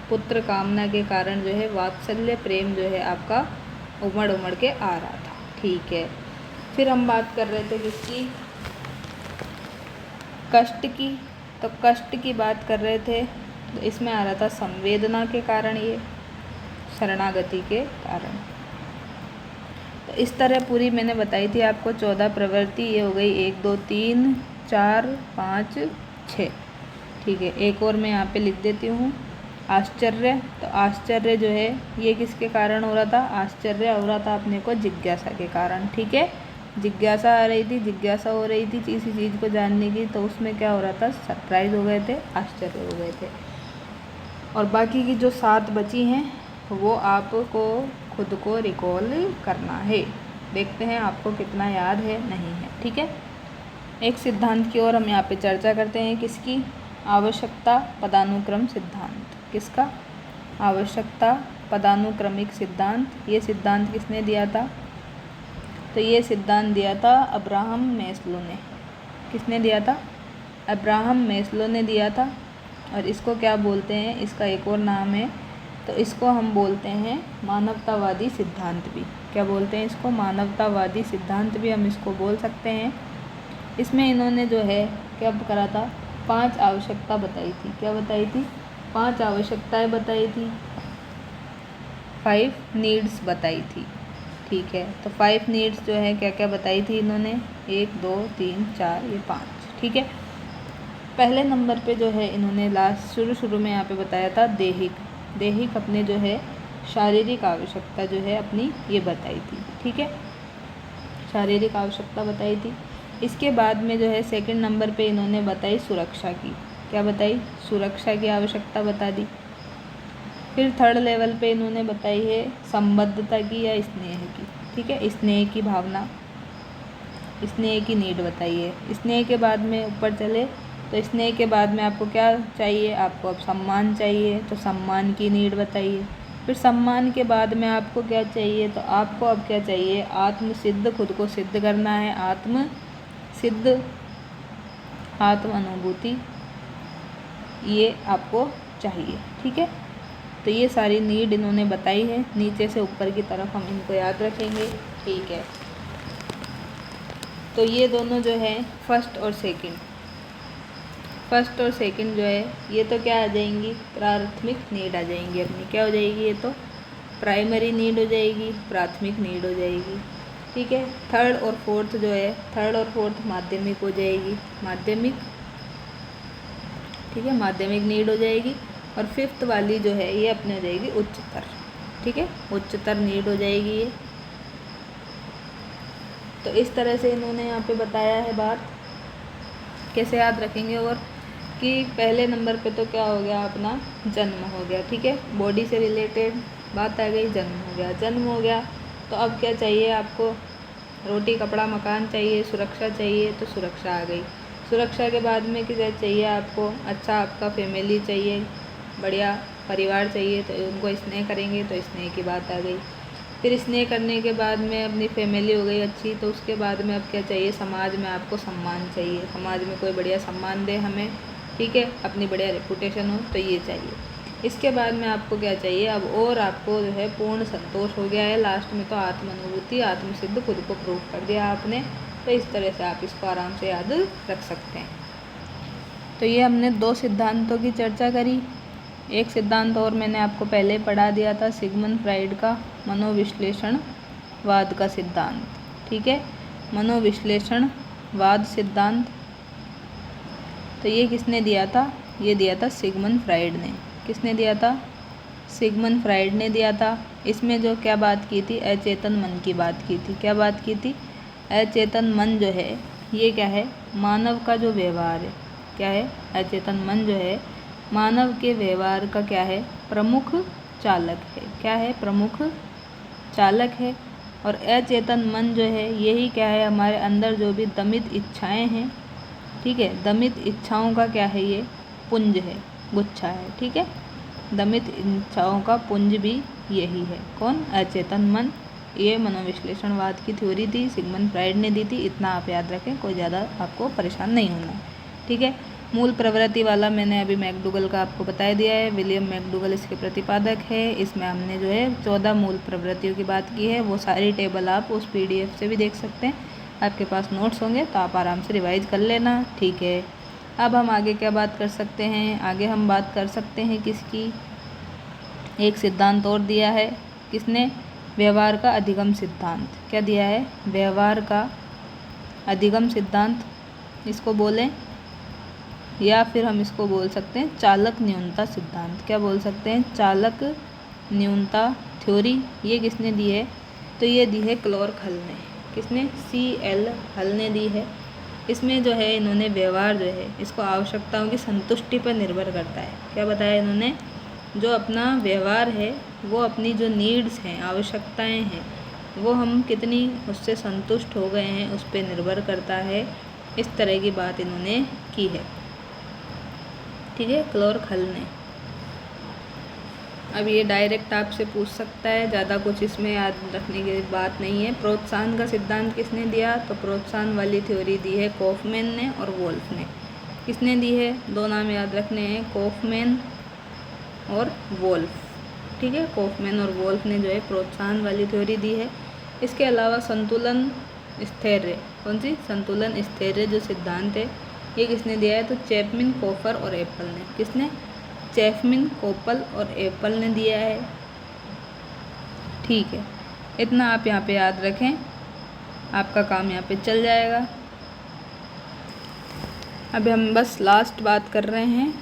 A: पुत्र कामना के कारण जो है वात्सल्य प्रेम जो है आपका उमड़ के आ रहा था। ठीक है, फिर हम बात कर रहे थे किसकी? कष्ट की। तो कष्ट की बात कर रहे थे, तो इसमें आ रहा था संवेदना के कारण, ये शरणागति के कारण। तो इस तरह पूरी मैंने बताई थी आपको 14 प्रवृत्ति। ये हो गई 1 2 3 4 5 6। ठीक है, एक और मैं यहाँ पे लिख देती हूँ, आश्चर्य। तो आश्चर्य जो है ये किसके कारण हो रहा था? आश्चर्य हो रहा था अपने को जिज्ञासा के कारण। ठीक है, जिज्ञासा आ रही थी, जिज्ञासा हो रही थी किसी चीज़ को जानने की, तो उसमें क्या हो रहा था? सरप्राइज हो गए थे, आश्चर्य हो गए थे। और बाकी की जो 7 बची हैं वो आपको खुद को रिकॉल करना है। देखते हैं आपको कितना याद है, नहीं है। ठीक है, एक सिद्धांत की ओर हम यहाँ पे चर्चा करते हैं, किसकी? आवश्यकता पदानुक्रम सिद्धांत। किसका? आवश्यकता पदानुक्रमिक सिद्धांत। ये सिद्धांत किसने दिया था? तो ये सिद्धांत दिया था अब्राहम मैस्लो ने। किसने दिया था? अब्राहम मैस्लो ने दिया था। और इसको क्या बोलते हैं? इसका एक और नाम है, तो इसको हम बोलते हैं मानवतावादी सिद्धांत भी। क्या बोलते हैं इसको? मानवतावादी सिद्धांत भी हम इसको बोल सकते हैं। इसमें इन्होंने जो है क्या करा था? 5 आवश्यकता बताई थी। क्या बताई थी? 5 आवश्यकताएं बताई थी, 5 नीड्स बताई थी। ठीक है, तो 5 नीड्स जो है क्या क्या बताई थी इन्होंने? 1 2 3 4, ये 5। ठीक है, पहले नंबर पे जो है इन्होंने शुरू में यहाँ पे बताया था देहिक अपने जो है शारीरिक आवश्यकता जो है अपनी ये बताई थी। ठीक है, शारीरिक आवश्यकता बताई थी। इसके बाद में जो है सेकंड नंबर पे इन्होंने बताई सुरक्षा की। क्या बताई? सुरक्षा की आवश्यकता बता दी। फिर थर्ड लेवल पे इन्होंने बताई है संबद्धता की या स्नेह की। ठीक है, स्नेह की भावना, स्नेह की नीड बताई है। स्नेह के बाद में ऊपर चले तो स्नेह के बाद में आपको क्या चाहिए? आपको अब सम्मान चाहिए, तो सम्मान की नीड बताइए। फिर सम्मान के बाद में आपको क्या चाहिए? तो आपको अब क्या चाहिए? आत्मसिद्ध, खुद को सिद्ध करना है, आत्मसिद्ध, आत्म अनुभूति, ये आपको चाहिए। ठीक है, तो ये सारी नीड इन्होंने बताई है, नीचे से ऊपर की तरफ हम इनको याद रखेंगे। ठीक है, तो ये दोनों जो है फर्स्ट और सेकंड जो है ये तो क्या आ जाएंगी? प्राथमिक नीड आ जाएंगी अपनी। क्या हो जाएगी? ये तो प्राइमरी नीड हो जाएगी, प्राथमिक नीड हो जाएगी। ठीक है, थर्ड और फोर्थ माध्यमिक हो जाएगी, माध्यमिक। ठीक है, माध्यमिक नीड हो जाएगी। और फिफ्थ वाली जो है ये अपने हो जाएगी उच्चतर। ठीक है, उच्चतर नीड हो जाएगी ये। तो इस तरह से इन्होंने यहाँ पे बताया है बात, कैसे याद रखेंगे। और कि पहले नंबर पे तो क्या हो गया? अपना जन्म हो गया। ठीक है, बॉडी से रिलेटेड बात आ गई, जन्म हो गया। तो अब क्या चाहिए आपको? रोटी कपड़ा मकान चाहिए, सुरक्षा चाहिए, तो सुरक्षा आ गई। सुरक्षा के बाद में क्या चाहिए आपको? अच्छा आपका फैमिली चाहिए, बढ़िया परिवार चाहिए, तो उनको स्नेह करेंगे, तो स्नेह की बात आ गई। फिर स्नेह करने के बाद में अपनी फैमिली हो गई अच्छी, तो उसके बाद में अब क्या चाहिए, समाज में आपको सम्मान चाहिए, समाज में कोई बढ़िया सम्मान दे हमें, ठीक है, अपनी बढ़िया रेपुटेशन हो, तो ये चाहिए। इसके बाद में आपको क्या चाहिए अब, और आपको जो है पूर्ण संतोष हो गया है, लास्ट में तो आत्मानुभूति, आत्मसिद्ध, खुद को प्रूव कर दिया आपने। तो इस तरह से आप इसको आराम से याद रख सकते हैं। तो ये हमने 2 सिद्धांतों की चर्चा करी। एक सिद्धांत और मैंने आपको पहले पढ़ा दिया था, सिगमंड फ्राइड का मनोविश्लेषणवाद का सिद्धांत, ठीक है, मनोविश्लेषणवाद सिद्धांत। तो ये किसने दिया था, ये दिया था सिगमंड फ्राइड ने। किसने दिया था, सिगमंड फ्राइड ने दिया था। इसमें जो क्या बात की थी, अचेतन मन की बात की थी। क्या बात की थी, अचेतन मन जो है ये क्या है, मानव का जो व्यवहार है, क्या है, अचेतन मन जो है मानव के व्यवहार का क्या है, प्रमुख चालक है। क्या है, प्रमुख चालक है। और अचेतन मन जो है यही क्या है, हमारे अंदर जो भी दमित इच्छाएं हैं, ठीक है, दमित इच्छाओं का क्या है, ये पुंज है, गुच्छा है, ठीक है, दमित इच्छाओं का पुंज भी यही है। कौन, अचेतन मन। ये मनोविश्लेषणवाद की थ्योरी थी, सिगमंड फ्राइड ने दी थी। इतना आप याद रखें, कोई ज़्यादा आपको परेशान नहीं होना है, ठीक है। मूल प्रवृत्ति वाला मैंने अभी मैकडूगल का आपको बता दिया है, विलियम मैकडूगल इसके प्रतिपादक है। इसमें हमने जो है 14 मूल प्रवृत्तियों की बात की है। वो सारी टेबल आप उस PDF से भी देख सकते हैं, आपके पास नोट्स होंगे तो आप आराम से रिवाइज कर लेना, ठीक है। अब हम आगे क्या बात कर सकते हैं, आगे हम बात कर सकते हैं किसकी, एक सिद्धांत और दिया है किसने, व्यवहार का अधिगम सिद्धांत। क्या दिया है, व्यवहार का अधिगम सिद्धांत इसको बोलें, या फिर हम इसको बोल सकते हैं चालक न्यूनता सिद्धांत। क्या बोल सकते हैं, चालक न्यूनता थ्योरी। ये किसने दी है, तो ये दी है क्लॉर्क हल ने। किसने, CL हल ने दी है। इसमें जो है इन्होंने व्यवहार जो है इसको आवश्यकताओं की संतुष्टि पर निर्भर करता है। क्या बताया इन्होंने, जो अपना व्यवहार है वो अपनी जो नीड्स हैं, आवश्यकताएं हैं, वो हम कितनी उससे संतुष्ट हो गए हैं उस पर निर्भर करता है। इस तरह की बात इन्होंने की है, ठीक है, क्लॉर्क हल ने। अब ये डायरेक्ट आपसे पूछ सकता है, ज़्यादा कुछ इसमें याद रखने की बात नहीं है। प्रोत्साहन का सिद्धांत किसने दिया, तो प्रोत्साहन वाली थ्योरी दी है कॉफमैन ने और वोल्फ ने। किसने दी है, 2 नाम याद रखने हैं, कॉफमैन और वोल्फ, ठीक है, कॉफमैन और वोल्फ ने जो है प्रोत्साहन वाली थ्योरी दी है। इसके अलावा संतुलन स्थैर्य, कौन सी, संतुलन स्थैर्य जो सिद्धांत है ये किसने दिया है, तो चैपमैन, कोफर और एप्पल ने। किसने, चैपमैन, कोपल और एप्पल ने दिया है, ठीक है। इतना आप यहाँ पे याद रखें, आपका काम यहाँ पे चल जाएगा। अभी हम बस लास्ट बात कर रहे हैं,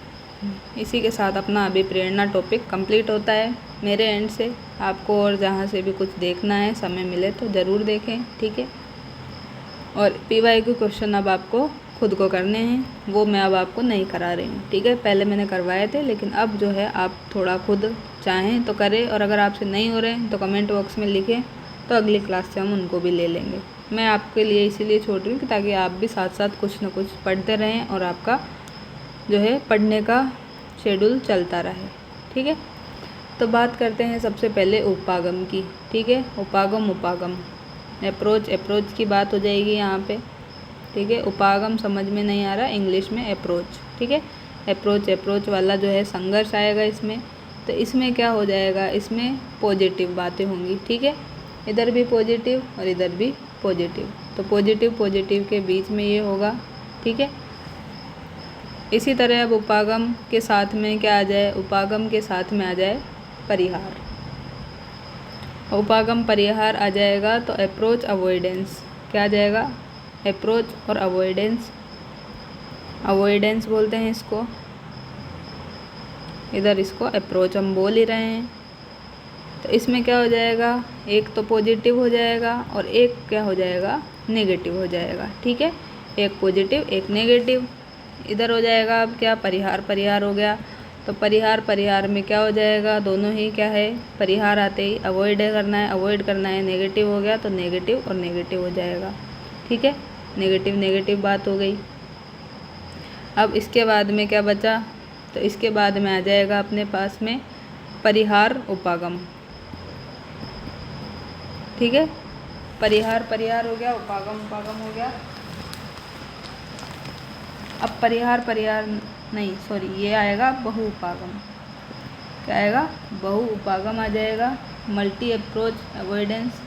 A: इसी के साथ अपना अभिप्रेरणा टॉपिक कंप्लीट होता है मेरे एंड से। आपको और जहाँ से भी कुछ देखना है, समय मिले तो ज़रूर देखें, ठीक है। और PYQ क्वेश्चन अब आपको खुद को करने हैं, वो मैं अब आपको नहीं करा रही हूँ, ठीक है। पहले मैंने करवाए थे, लेकिन अब जो है आप थोड़ा खुद चाहें तो करें, और अगर आपसे नहीं हो रहे हैं तो कमेंट बॉक्स में लिखें, तो अगली क्लास से हम उनको भी ले लेंगे। मैं आपके लिए इसीलिए छोड़ रही हूँ कि ताकि आप भी साथ साथ कुछ ना कुछ पढ़ते रहें और आपका जो है पढ़ने का शेड्यूल चलता रहे, ठीक है। तो बात करते हैं सबसे पहले उपागम की, ठीक है। उपागम अप्रोच की बात हो जाएगी यहाँ पे, ठीक है। उपागम समझ में नहीं आ रहा, इंग्लिश में अप्रोच, ठीक है। अप्रोच वाला जो है संघर्ष आएगा इसमें। तो इसमें क्या हो जाएगा, इसमें पॉजिटिव बातें होंगी, ठीक है। इधर भी पॉजिटिव और इधर भी पॉजिटिव, तो पॉजिटिव के बीच में ये होगा, ठीक है। इसी तरह अब उपागम के साथ में क्या आ जाए, उपागम के साथ में आ जाए परिहार। उपागम परिहार आ जाएगा तो अप्रोच अवॉइडेंस, क्या आ जाएगा, अप्रोच और अवॉइडेंस बोलते हैं इसको। इधर इसको अप्रोच हम बोल ही रहे हैं। तो इसमें क्या हो जाएगा, एक तो पॉजिटिव हो जाएगा और एक क्या हो जाएगा, नेगेटिव हो जाएगा, ठीक है। एक पॉजिटिव एक नेगेटिव। इधर हो जाएगा अब क्या, परिहार हो गया। तो परिहार में क्या हो जाएगा, दोनों ही क्या है, परिहार आते ही अवॉइड करना है, नेगेटिव हो गया तो नेगेटिव और नेगेटिव हो जाएगा, ठीक है। नेगेटिव बात हो गई। अब इसके बाद में क्या बचा, तो इसके बाद में आ जाएगा अपने पास में परिहार उपागम। ठीक है। परिहार परिहार हो गया, उपागम उपागम हो गया। अब परिहार परिहार नहीं, सॉरी, ये आएगा बहु उपागम। क्या आएगा? बहु उपागम आ जाएगा। मल्टी अप्रोच अवॉइडेंस,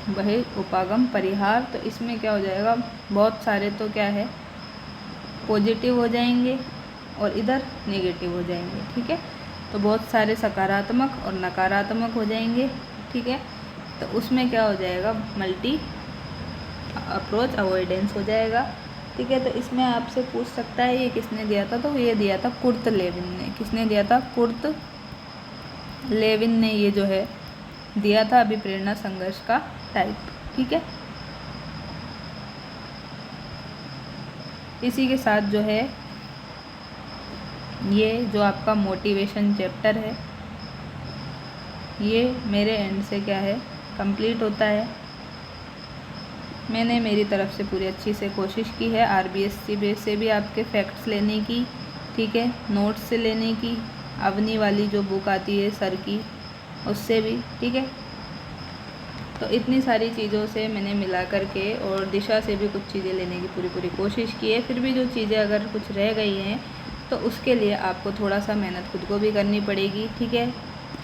A: बहु उपागम परिहार। तो इसमें क्या हो जाएगा, बहुत सारे तो क्या है पॉजिटिव हो जाएंगे और इधर नेगेटिव हो जाएंगे। ठीक है, तो बहुत सारे सकारात्मक और नकारात्मक हो जाएंगे। ठीक है, तो उसमें क्या हो जाएगा, मल्टी अप्रोच अवॉइडेंस हो जाएगा। ठीक है, तो इसमें आपसे पूछ सकता है ये किसने दिया था, तो ये दिया था कुर्ट लेविन ने। किसने दिया था? कुर्ट लेविन ने ये जो है दिया था अभिप्रेरणा संघर्ष का टाइप। ठीक है, इसी के साथ जो है ये जो आपका मोटिवेशन चैप्टर है ये मेरे एंड से क्या है कंप्लीट होता है। मैंने मेरी तरफ से पूरी अच्छी से कोशिश की है RBSC से भी आपके फैक्ट्स लेने की। ठीक है, नोट्स से लेने की, अवनी वाली जो बुक आती है सर की उससे भी। ठीक है, तो इतनी सारी चीज़ों से मैंने मिला करके और दिशा से भी कुछ चीज़ें लेने की पूरी कोशिश की है। फिर भी जो चीज़ें अगर कुछ रह गई हैं तो उसके लिए आपको थोड़ा सा मेहनत खुद को भी करनी पड़ेगी। ठीक है,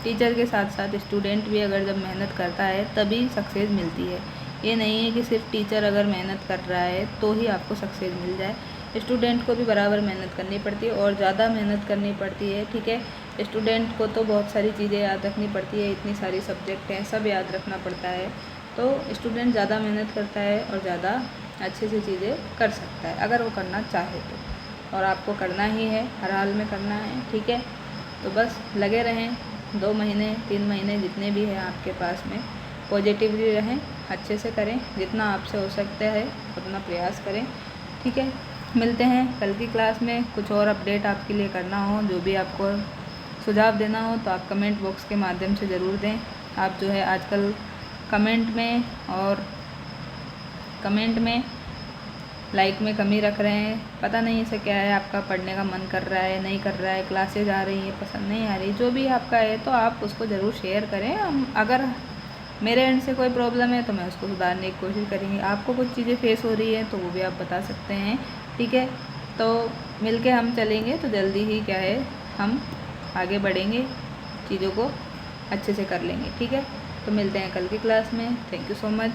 A: टीचर के साथ साथ स्टूडेंट भी अगर जब मेहनत करता है तभी सक्सेस मिलती है। ये नहीं है कि सिर्फ टीचर अगर मेहनत कर रहा है तो ही आपको सक्सेस मिल जाए। स्टूडेंट को भी बराबर मेहनत करनी पड़ती है और ज़्यादा मेहनत करनी पड़ती है। ठीक है, स्टूडेंट को तो बहुत सारी चीज़ें याद रखनी पड़ती है, इतनी सारी सब्जेक्ट हैं, सब याद रखना पड़ता है। तो स्टूडेंट ज़्यादा मेहनत करता है और ज़्यादा अच्छे से चीज़ें कर सकता है अगर वो करना चाहे तो, और आपको करना ही है, हर हाल में करना है। ठीक है, तो बस लगे रहें, 2 महीने 3 महीने जितने भी हैं आपके पास में, पॉजिटिवली रहें, अच्छे से करें, जितना आपसे हो सकता है उतना प्रयास करें। ठीक है, मिलते हैं कल की क्लास में। कुछ और अपडेट आपके लिए करना हो, जो भी आपको सुझाव देना हो तो आप कमेंट बॉक्स के माध्यम से ज़रूर दें। आप जो है आजकल कमेंट में लाइक में कमी रख रहे हैं, पता नहीं इसे क्या है, आपका पढ़ने का मन कर रहा है, नहीं कर रहा है, क्लासेज आ रही हैं, पसंद नहीं आ रही, जो भी आपका है तो आप उसको ज़रूर शेयर करें। अगर मेरे एंड से कोई प्रॉब्लम है तो मैं उसको सुधारने की कोशिश करेंगी। आपको कुछ चीज़ें फेस हो रही है तो वो भी आप बता सकते हैं। ठीक है, तो मिलके हम चलेंगे तो जल्दी ही क्या है हम आगे बढ़ेंगे, चीज़ों को अच्छे से कर लेंगे। ठीक है, तो मिलते हैं कल की क्लास में। Thank you so much.